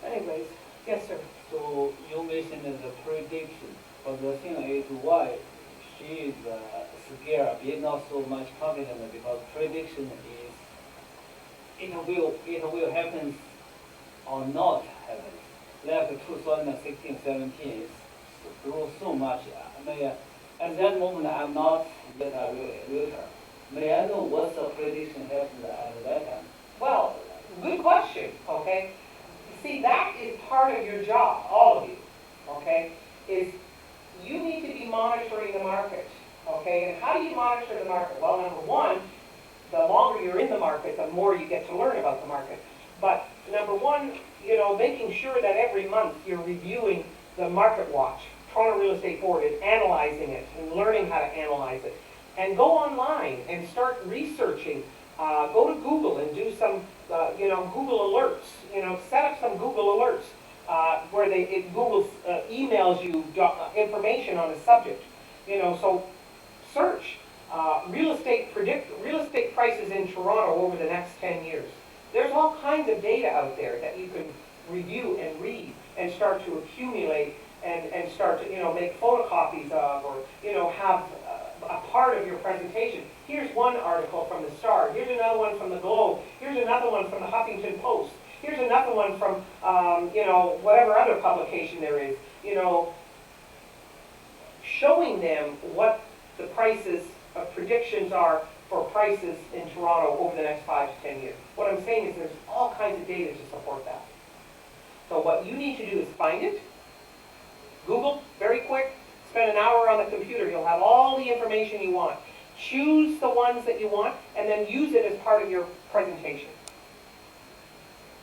Anyways, yes, sir. So you mentioned the prediction, but the thing is why she is scared, but not so much confident because prediction is it will happen or not happen. Like 2016, 17 grew so much. At that moment I'm not yet a realtor. May I know what's the prediction happened at that time? Well, good question, okay? See, that is part of your job, all of you, okay? Is you need to be monitoring the market, okay? And how do you monitor the market? Well, number one, the longer you're in the market, the more you get to learn about the market. But number one, making sure that every month you're reviewing the market watch, Toronto Real Estate Board, and analyzing it and learning how to analyze it. And go online and start researching. Go to Google and do some, Google alerts. Set up some Google alerts where Google emails you information on a subject. So search real estate prices in Toronto over the next 10 years. There's all kinds of data out there that you can review and read and start to accumulate and start to make photocopies of or have a part of your presentation. Here's one article from the Star. Here's another one from the Globe. Here's another one from the Huffington Post. Here's another one from whatever other publication there is. Showing them what the prices of predictions are for prices in Toronto over the next 5 to 10 years. What I'm saying is there's all kinds of data to support that. So what you need to do is find it, Google, very quick, spend an hour on the computer, you'll have all the information you want. Choose the ones that you want, and then use it as part of your presentation.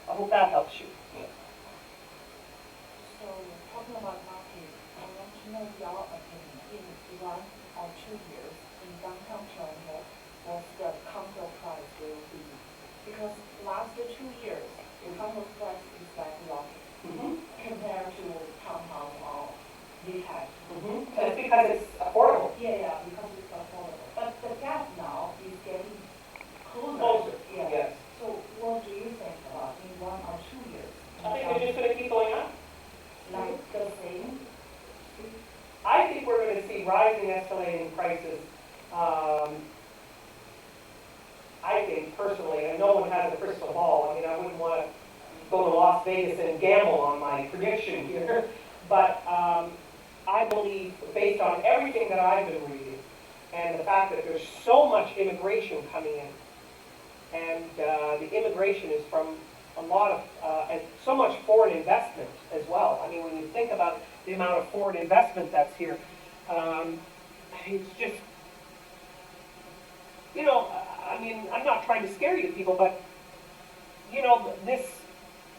I hope that helps you. So talking about market, I want to know your opinion. In 1 or 2 years, in downtown Toronto, what the condo price will be? Because last 2 years, the condo price is like rocketing compared to townhouse or detached. Just because it's affordable. Yeah, because it's affordable. But the gap now is getting closer. Closer, Yeah. yes. So what do you think about in 1 or 2 years? I think they're just going to keep going up. Like the same? I think we're going to see rising, escalating prices. I think personally, and no one has a crystal ball. I mean, I wouldn't want to go to Las Vegas and gamble on my prediction here. But I believe, based on everything that I've been reading, and the fact that there's so much immigration coming in, and the immigration is from a lot of, and so much foreign investment as well. I mean, when you think about the amount of foreign investment that's here, it's just, I mean, I'm not trying to scare you people, but, this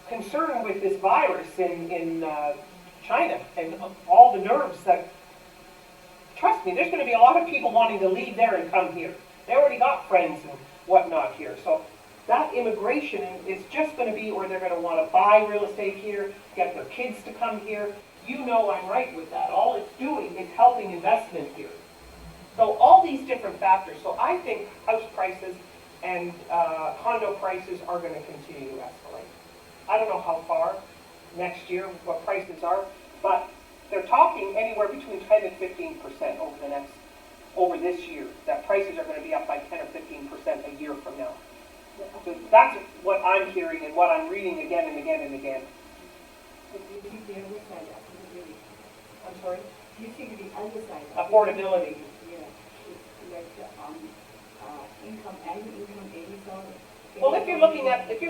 concern with this virus in China and all the nerves that, trust me, there's going to be a lot of people wanting to leave there and come here. They already got friends and whatnot here. So that immigration is just going to be where they're going to want to buy real estate here, get their kids to come here. I'm right with that. All it's doing is helping investment here. So all these different factors. So I think house prices and condo prices are going to continue to escalate. I don't know how far next year, what prices are, but they're talking anywhere between 10 and 15% over this year. That prices are going to be up by 10 or 15% a year from now. So that's what I'm hearing and what I'm reading again and again and again. But do you think the other side, affordability? I'm sorry? Do you think the other side? Affordability. Yeah, it's like income, annual income, 80,000. Well, if you're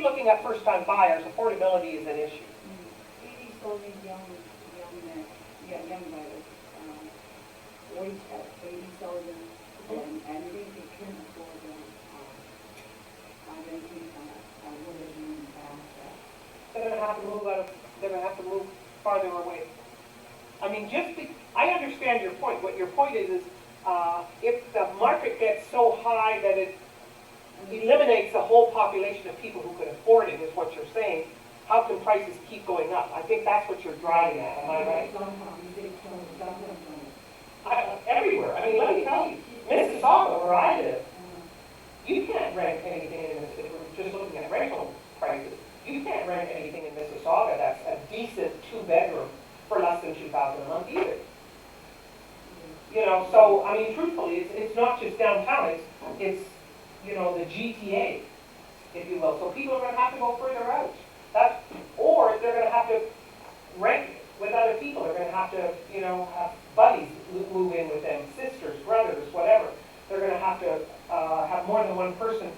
looking at first-time buyers, affordability is an issue. 80,000 young buyers, 80,000, and they can afford renting whatever. They're going to have to move they're going to have to move farther away. I mean, I understand your point. What your point is if the market gets so high that it eliminates the whole population of people who could afford it, is what you're saying, how can prices keep going up? I think that's what you're driving at, am I right? Downtown, you say downtown. Everywhere, I mean, let me tell you, Mississauga, where I live, you can't rent anything in Mississauga, we're just looking at rental prices. You can't rent anything in Mississauga that's a decent two-bedroom for less than $2,000 a month either. You know, so, I mean, truthfully, it's not just downtown, it's, you know, the GTA, if you will. So people are gonna have to go further out. Or they're gonna have to rent with other people. They're gonna have to, you know, have buddies move in with them, sisters, brothers, whatever. They're gonna have to have more than one person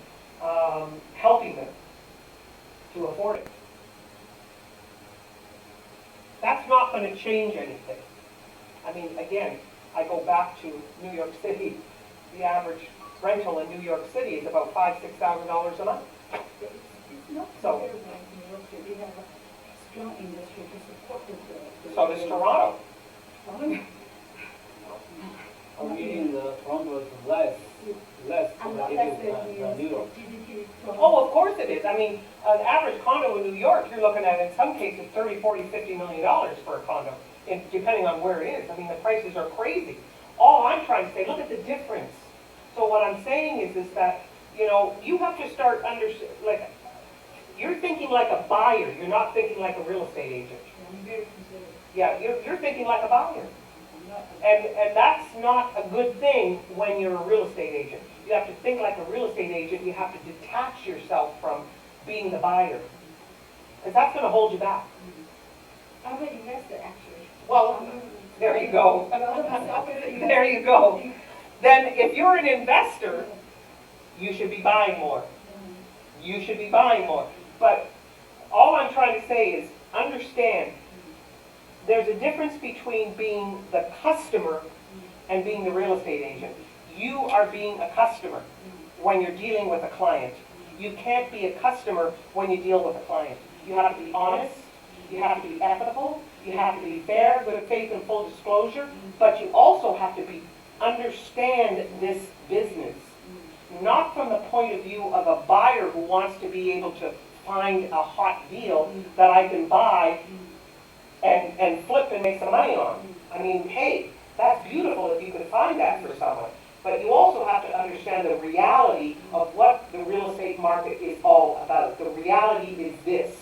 helping them to afford it. That's not gonna change anything. I mean, again, I go back to New York City. The average rental in New York City is about $5,000-$6,000 a month. It's not So- very like New York City, they have a strong industry to support the. So does Toronto. I'm reading the Toronto is less I'm not competitive less than New York. GDP. Oh, of course it is. I mean, an average condo in New York, you're looking at, in some cases, $30, $40, $50 million for a condo, depending on where it is. I mean, the prices are crazy. All I'm trying to say, look at the difference. So what I'm saying is that, you know, you have to start like, you're thinking like a buyer. You're not thinking like a real estate agent. I'm very conservative. Yeah, you're thinking like a buyer. I'm not. And that's not a good thing when you're a real estate agent. You have to think like a real estate agent. You have to detach yourself from being the buyer. Because that's going to hold you back. I'm an investor, actually. Well, there you go. Rather myself as an investor. There you go. Then if you're an investor, you should be buying more. You should be buying more. But all I'm trying to say is understand there's a difference between being the customer and being the real estate agent. You are being a customer when you're dealing with a client. You can't be a customer when you deal with a client. You have to be honest, you have to be ethical, you have to be fair, good faith and full disclosure, but you also have to understand this business. Not from the point of view of a buyer who wants to be able to find a hot deal that I can buy and flip and make some money on. I mean, hey, that's beautiful if you could find that for someone. But you also have to understand the reality of what the real estate market is all about. The reality is this.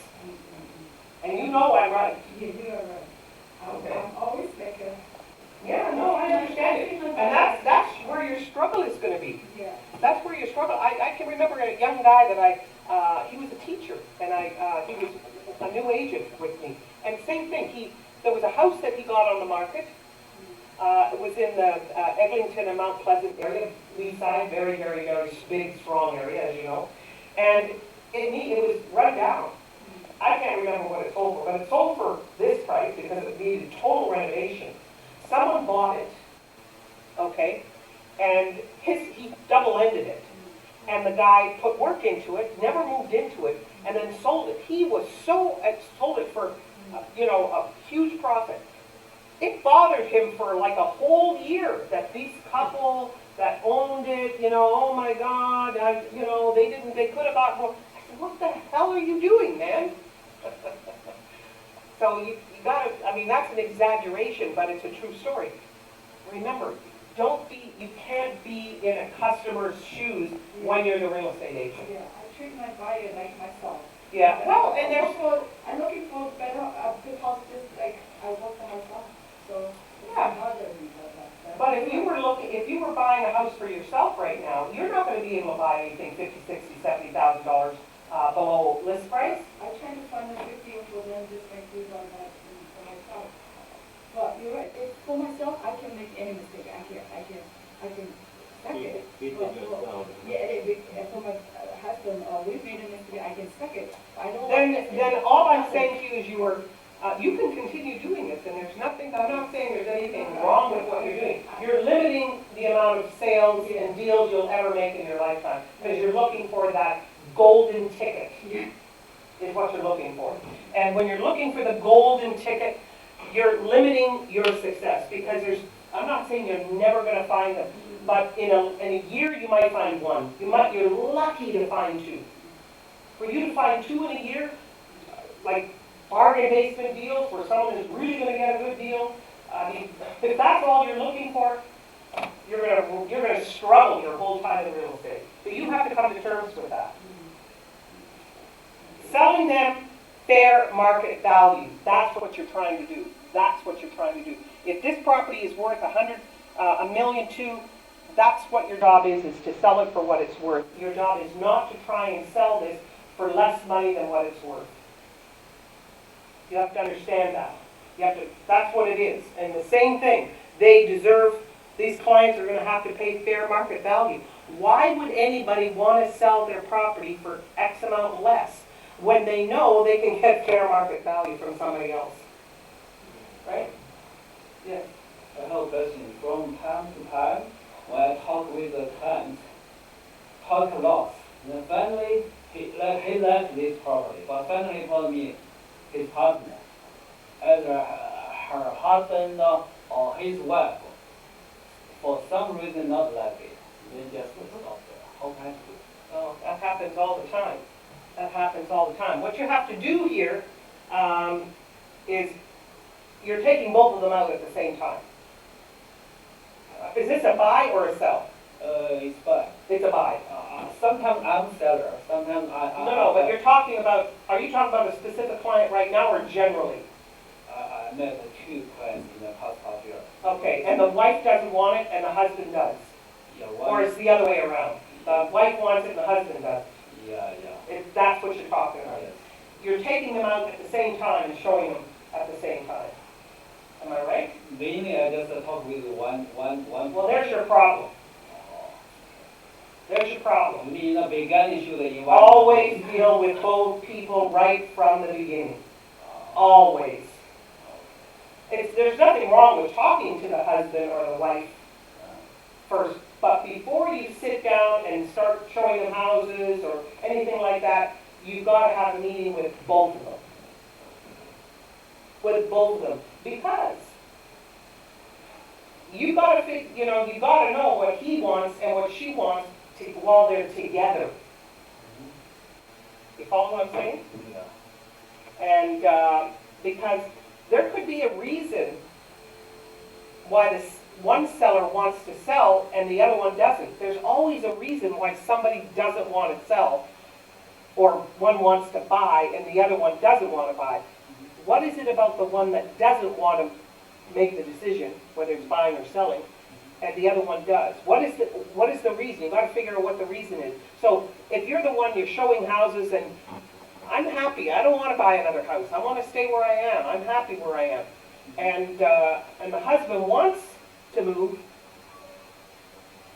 And you know I'm right. Yeah, you are right. Okay. I'm always like a, Yeah, no, I understand it. And that's where your struggle is going to be. yeah. That's where your struggle. I can remember a young guy that he was a teacher, and he was a new agent with me. And same thing, there was a house that he got on the market. It was in the Eglinton and Mount Pleasant area, Leaside, very, very, very big, strong area, as you know. And it was run down. I can't remember what it sold for, but it sold for this price because it needed total renovation. Someone bought it, okay, and he double-ended it. And the guy put work into it, never moved into it, and then sold it. He was sold it for, a huge profit. It bothered him for like a whole year that these couple that owned it, oh my God, they could have got more. I said, what the hell are you doing, man? So you gotta, that's an exaggeration, but it's a true story. Remember, you can't be in a customer's shoes when you're the real estate agent. Yeah, I treat my buyer like myself. Yeah, well, and there's, I'm looking for better, because just like I work for myself, so it's Yeah. not bothering me about that. but if you were buying a house for yourself right now, you're not gonna be able to buy anything $50,000, $60,000, $70,000 below list price. I try to find a good deal for them, just like this on that for myself. But you're right, if for myself, I can make any mistake, I can suck it. For my husband, we made a mistake, I can suck it. I don't want Then all I'm saying to you is you can continue doing this, and I'm not saying there's anything wrong with what you're doing. You're limiting the amount of sales and deals you'll ever make in your lifetime, because you're looking for that golden ticket, is what you're looking for. And when you're looking for the golden ticket, you're limiting your success, because I'm not saying you're never going to find them, but in a year you might find one. You're lucky to find two. For you to find two in a year, like bargain basement deals where someone is really gonna get a good deal. I mean, if that's all you're looking for, you're gonna struggle your whole time in real estate. But you have to come to terms with that. Selling them fair market value, that's what you're trying to do. That's what you're trying to do. If this property is worth $1 million to, that's what your job is to sell it for what it's worth. Your job is not to try and sell this for less money than what it's worth. You have to understand that. That's what it is. And the same thing, these clients are going to have to pay fair market value. Why would anybody want to sell their property for X amount less when they know they can get fair market value from somebody else? Right? Yeah. I have a question. From time to time, when I talk with the client, talk a lot. And finally, he left this property, but finally told me his partner, either her husband or his wife, for some reason not like it. They just stop there. How can I do it? Oh, that happens all the time. That happens all the time. What you have to do here is you're taking both of them out at the same time. Is this a buy or a sell? It's buy. It's a buy. Sometimes I'm seller. Sometimes No, but you're talking about, are you talking about a specific client right now or generally? I met two clients in the past half year. Okay, and the wife doesn't want it and the husband does? Yeah, Or it's the other way around? The wife wants it and the husband does? Yeah. If that's what you're talking about. Yes. You're taking them out at the same time and showing them at the same time. Am I right? Mainly, I just talk with one. Well, there's your problem. There's your problem. You mean in the beginning, should invite? Always deal with both people right from the beginning. Always. There's nothing wrong with talking to the husband or the wife first, but before you sit down and start showing them houses or anything like that, you've got to have a meeting with both of them. With both of them. Because you got to know what he wants and what she wants while they're together. You follow what I'm saying? Yeah. And because there could be a reason why this one seller wants to sell and the other one doesn't. There's always a reason why somebody doesn't want to sell, or one wants to buy and the other one doesn't want to buy. What is it about the one that doesn't want to make the decision, whether it's buying or selling, and the other one does? What is the reason? You've got to figure out what the reason is. So if you're the one, you're showing houses and I'm happy, I don't want to buy another house, I want to stay where I am, I'm happy where I am. And the husband wants to move,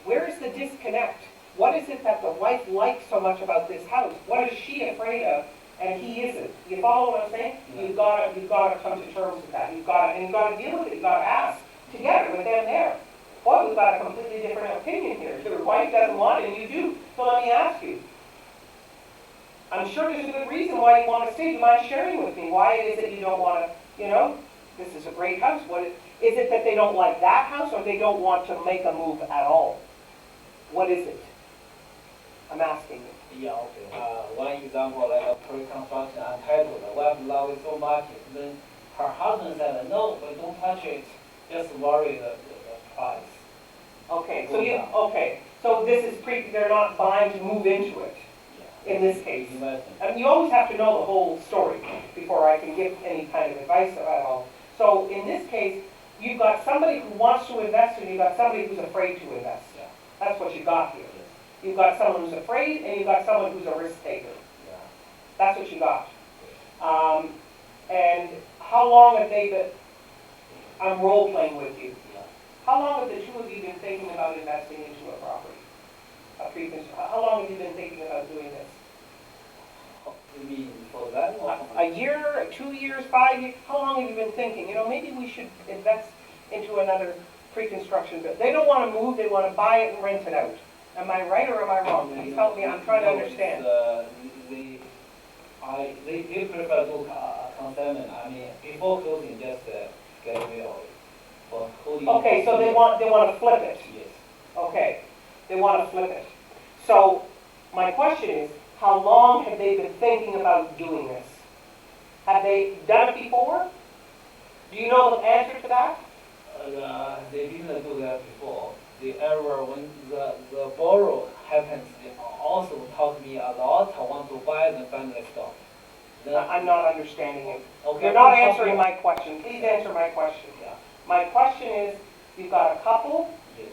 where is the disconnect? What is it that the wife likes so much about this house? What is she afraid of and he isn't? You follow what I'm saying? Yeah. You've got to come to terms with that. You've got to deal with it. You've got to ask together with them there. Boy, we've got a completely different opinion here. Your wife doesn't want it and you do. So let me ask you. I'm sure there's a good reason why you want to stay. Do you mind sharing with me why it is that you don't want to, this is a great house. Is it that they don't like that house or they don't want to make a move at all? What is it? I'm asking you. Yeah, okay. One example, like a pre-construction untitled. The wife loved it so much. Then her husband said, no, but don't touch it. Just worry the price. Okay, so this is they're not buying to move into it. In this case. And you always have to know the whole story before I can give any kind of advice at all. So in this case, you've got somebody who wants to invest and you've got somebody who's afraid to invest. Yeah. That's what you got here. You've got someone who's afraid and you've got someone who's a risk taker. Yeah. That's what you got. And how long have they been, I'm role playing with you. Yeah. How long have the two of you been thinking about investing into a property? How long have you been thinking about doing this? You mean for that or for A year, 2 years, 5 years? How long have you been thinking, maybe we should invest into another pre-construction building? They don't want to move, they want to buy it and rent it out. Am I right or am I wrong? Please help me, I'm trying to understand. They prefer to consignment. I mean, before closing, just get rid of it. For holding. Okay, so they want to flip it. Yes. Okay, they want to flip it. So my question is, how long have they been thinking about doing this? Have they done it before? Do you know the answer to that? They didn't do that before. They ever, when the borrow happens, they also taught me a lot. I want to buy the family stock. I'm not understanding you. Okay. You're not answering my question. Please answer my question. Yeah. My question is, you've got a couple, Yes.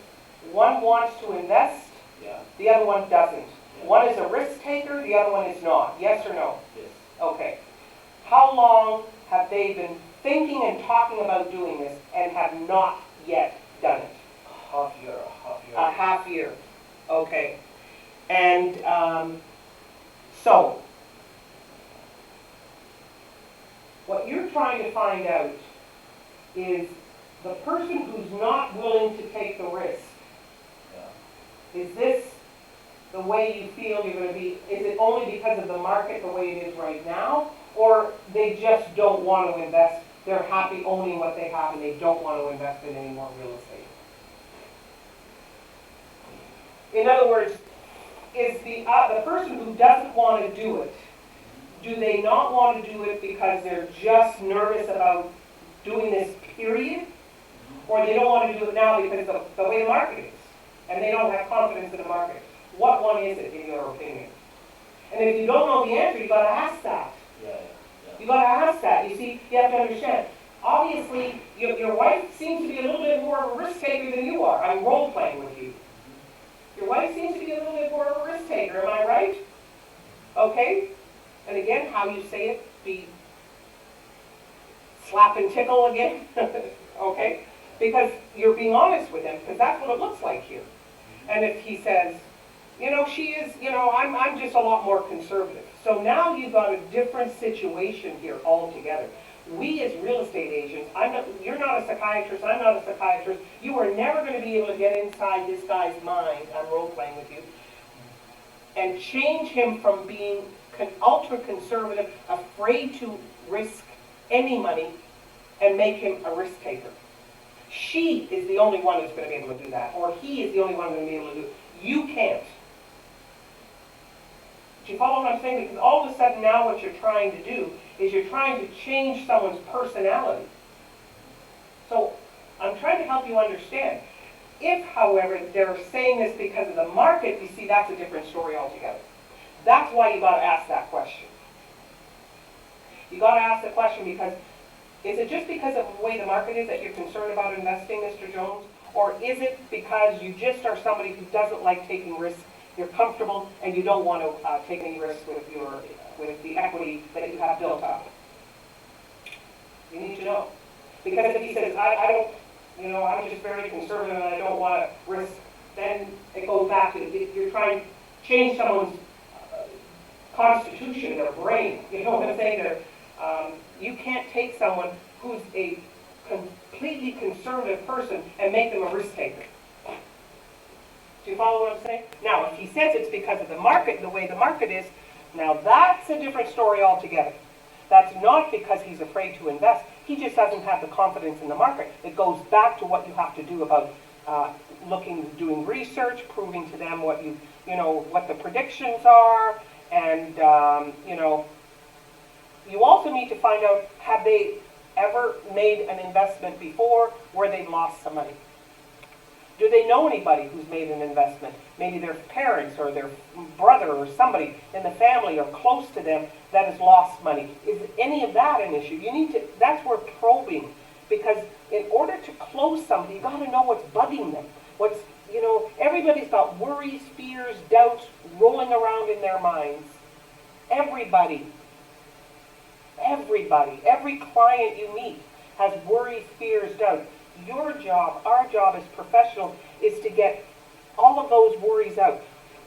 one wants to invest, Yeah. the other one doesn't. Yeah. One is a risk taker, the other one is not. Yes or no? Yes. Okay. How long have they been thinking and talking about doing this and have not yet done it? Half year. A half year. Okay. And so, what you're trying to find out is the person who's not willing to take the risk. Yeah. Is this the way you feel you're going to be? Is it only because of the market the way it is right now? Or they just don't want to invest? They're happy owning what they have and they don't want to invest in any more real estate? In other words, is the person who doesn't want to do it, do they not want to do it because they're just nervous about doing this period? Or they don't want to do it now because of the way the market is, and they don't have confidence in the market? What one is it, in your opinion? And if you don't know the answer, you've got to ask that. Yeah. You've got to ask that. You see, you have to understand. Obviously, your wife seems to be a little bit more of a risk taker than you are. I'm role playing with you. Your wife seems to be a little bit more of a risk taker. Am I right? Okay? And again, how you say it, be slap and tickle again. Okay? Because you're being honest with him, because that's what it looks like here. And if he says, she is, I'm just a lot more conservative. So now you've got a different situation here altogether. We as real estate agents, you're not a psychiatrist, I'm not a psychiatrist. You are never going to be able to get inside this guy's mind, I'm role playing with you, and change him from being ultra conservative, afraid to risk any money, and make him a risk taker. She is the only one who's going to be able to do that, or he is the only one who's going to be able to do it. You can't. Do you follow what I'm saying? Because all of a sudden now what you're trying to do is you're trying to change someone's personality. So I'm trying to help you understand. If, however, they're saying this because of the market, you see, that's a different story altogether. That's why you got to ask that question. You got to ask the question because, is it just because of the way the market is that you're concerned about investing, Mr. Jones? Or is it because you just are somebody who doesn't like taking risks, you're comfortable, and you don't want to take any risks with the equity that you have built up? You need to know. Because if he says, I don't, I'm just very conservative and I don't want to risk, then it goes back to, you're trying to change someone's constitution, their brain. You know what I'm saying? You can't take someone who's a completely conservative person and make them a risk taker. Do you follow what I'm saying? Now, if he says it's because of the market, the way the market is, now that's a different story altogether. That's not because he's afraid to invest. He just doesn't have the confidence in the market. It goes back to what you have to do about doing research, proving to them what what the predictions are, and you also need to find out, have they ever made an investment before where they've lost some money? Do they know anybody who's made an investment? Maybe their parents or their brother or somebody in the family or close to them that has lost money. Is any of that an issue? That's where probing, because in order to close somebody, you got to know what's bugging them. Everybody's got worries, fears, doubts rolling around in their minds. Everybody, every client you meet has worries, fears, doubts. Your job, our job as professionals, is to get all of those worries out.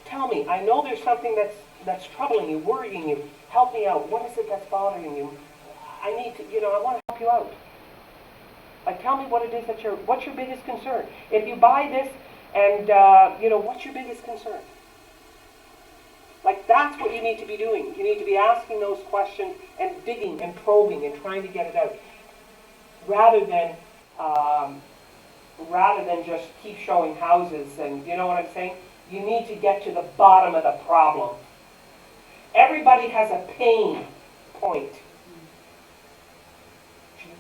Tell me, I know there's something that's troubling you, worrying you. Help me out. What is it that's bothering you? I want to help you out. Tell me what it is what's your biggest concern? If you buy this and, what's your biggest concern? That's what you need to be doing. You need to be asking those questions and digging and probing and trying to get it out. Rather than just keep showing houses and, you know what I'm saying? You need to get to the bottom of the problem. Everybody has a pain point.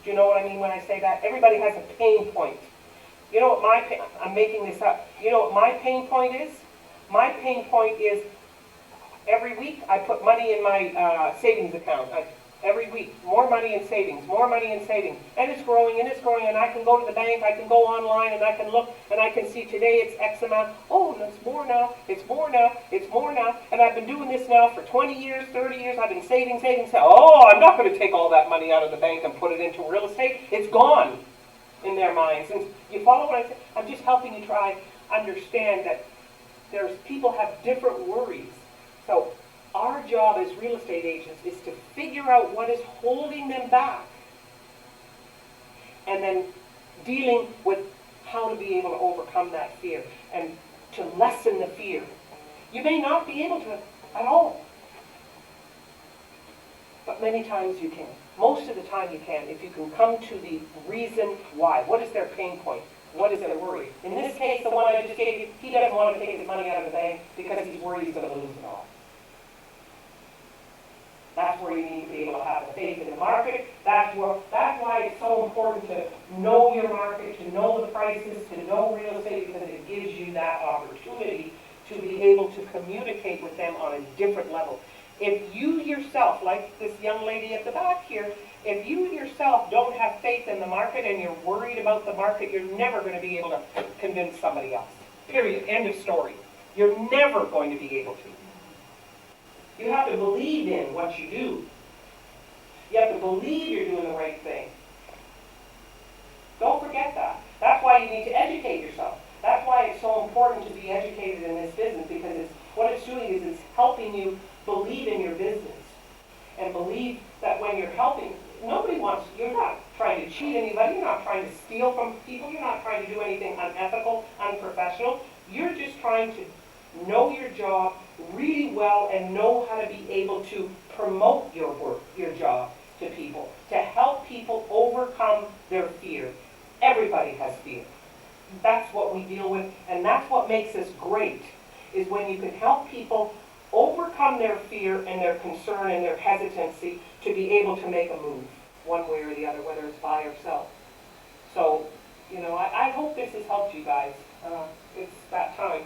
Do you know what I mean when I say that? Everybody has a pain point. You know what I'm making this up. You know what my pain point is? My pain point is every week I put money in my savings account. Every week, more money in savings, more money in savings. And it's growing, and I can go to the bank, I can go online, and I can look, and I can see today it's X amount. Oh, and it's more now, it's more now, it's more now. And I've been doing this now for 20 years, 30 years. I've been saving. Oh, I'm not going to take all that money out of the bank and put it into real estate. It's gone in their minds. And you follow what I'm saying? I'm just helping you try understand that there's people have different worries. So our job as real estate agents is to figure out what is holding them back and then dealing with how to be able to overcome that fear and to lessen the fear. You may not be able to at all, but many times you can. Most of the time you can, if you can come to the reason why. What is their pain point? What is their worry? In this case, the one I just gave you, he doesn't want to take his money out of the bank because he's worried he's going to lose it all. That's where you need to be able to have the faith in the market. That's why it's so important to know your market, to know the prices, to know real estate, because it gives you that opportunity to be able to communicate with them on a different level. If you yourself, like this young lady at the back here, if you yourself don't have faith in the market and you're worried about the market, you're never going to be able to convince somebody else. Period. End of story. You're never going to be able to. You have to believe in what you do. You have to believe you're doing the right thing. Don't forget that. That's why you need to educate yourself. That's why it's so important to be educated in this business, because what it's doing is it's helping you believe in your business and believe that when you're helping, you're not trying to cheat anybody, you're not trying to steal from people, you're not trying to do anything unethical, unprofessional. You're just trying to know your job really well and know how to be able to promote your work, your job to people, to help people overcome their fear. Everybody has fear. That's what we deal with, and that's what makes us great, is when you can help people overcome their fear and their concern and their hesitancy to be able to make a move, one way or the other, whether it's buy or sell. So, I hope this has helped you guys. It's that time.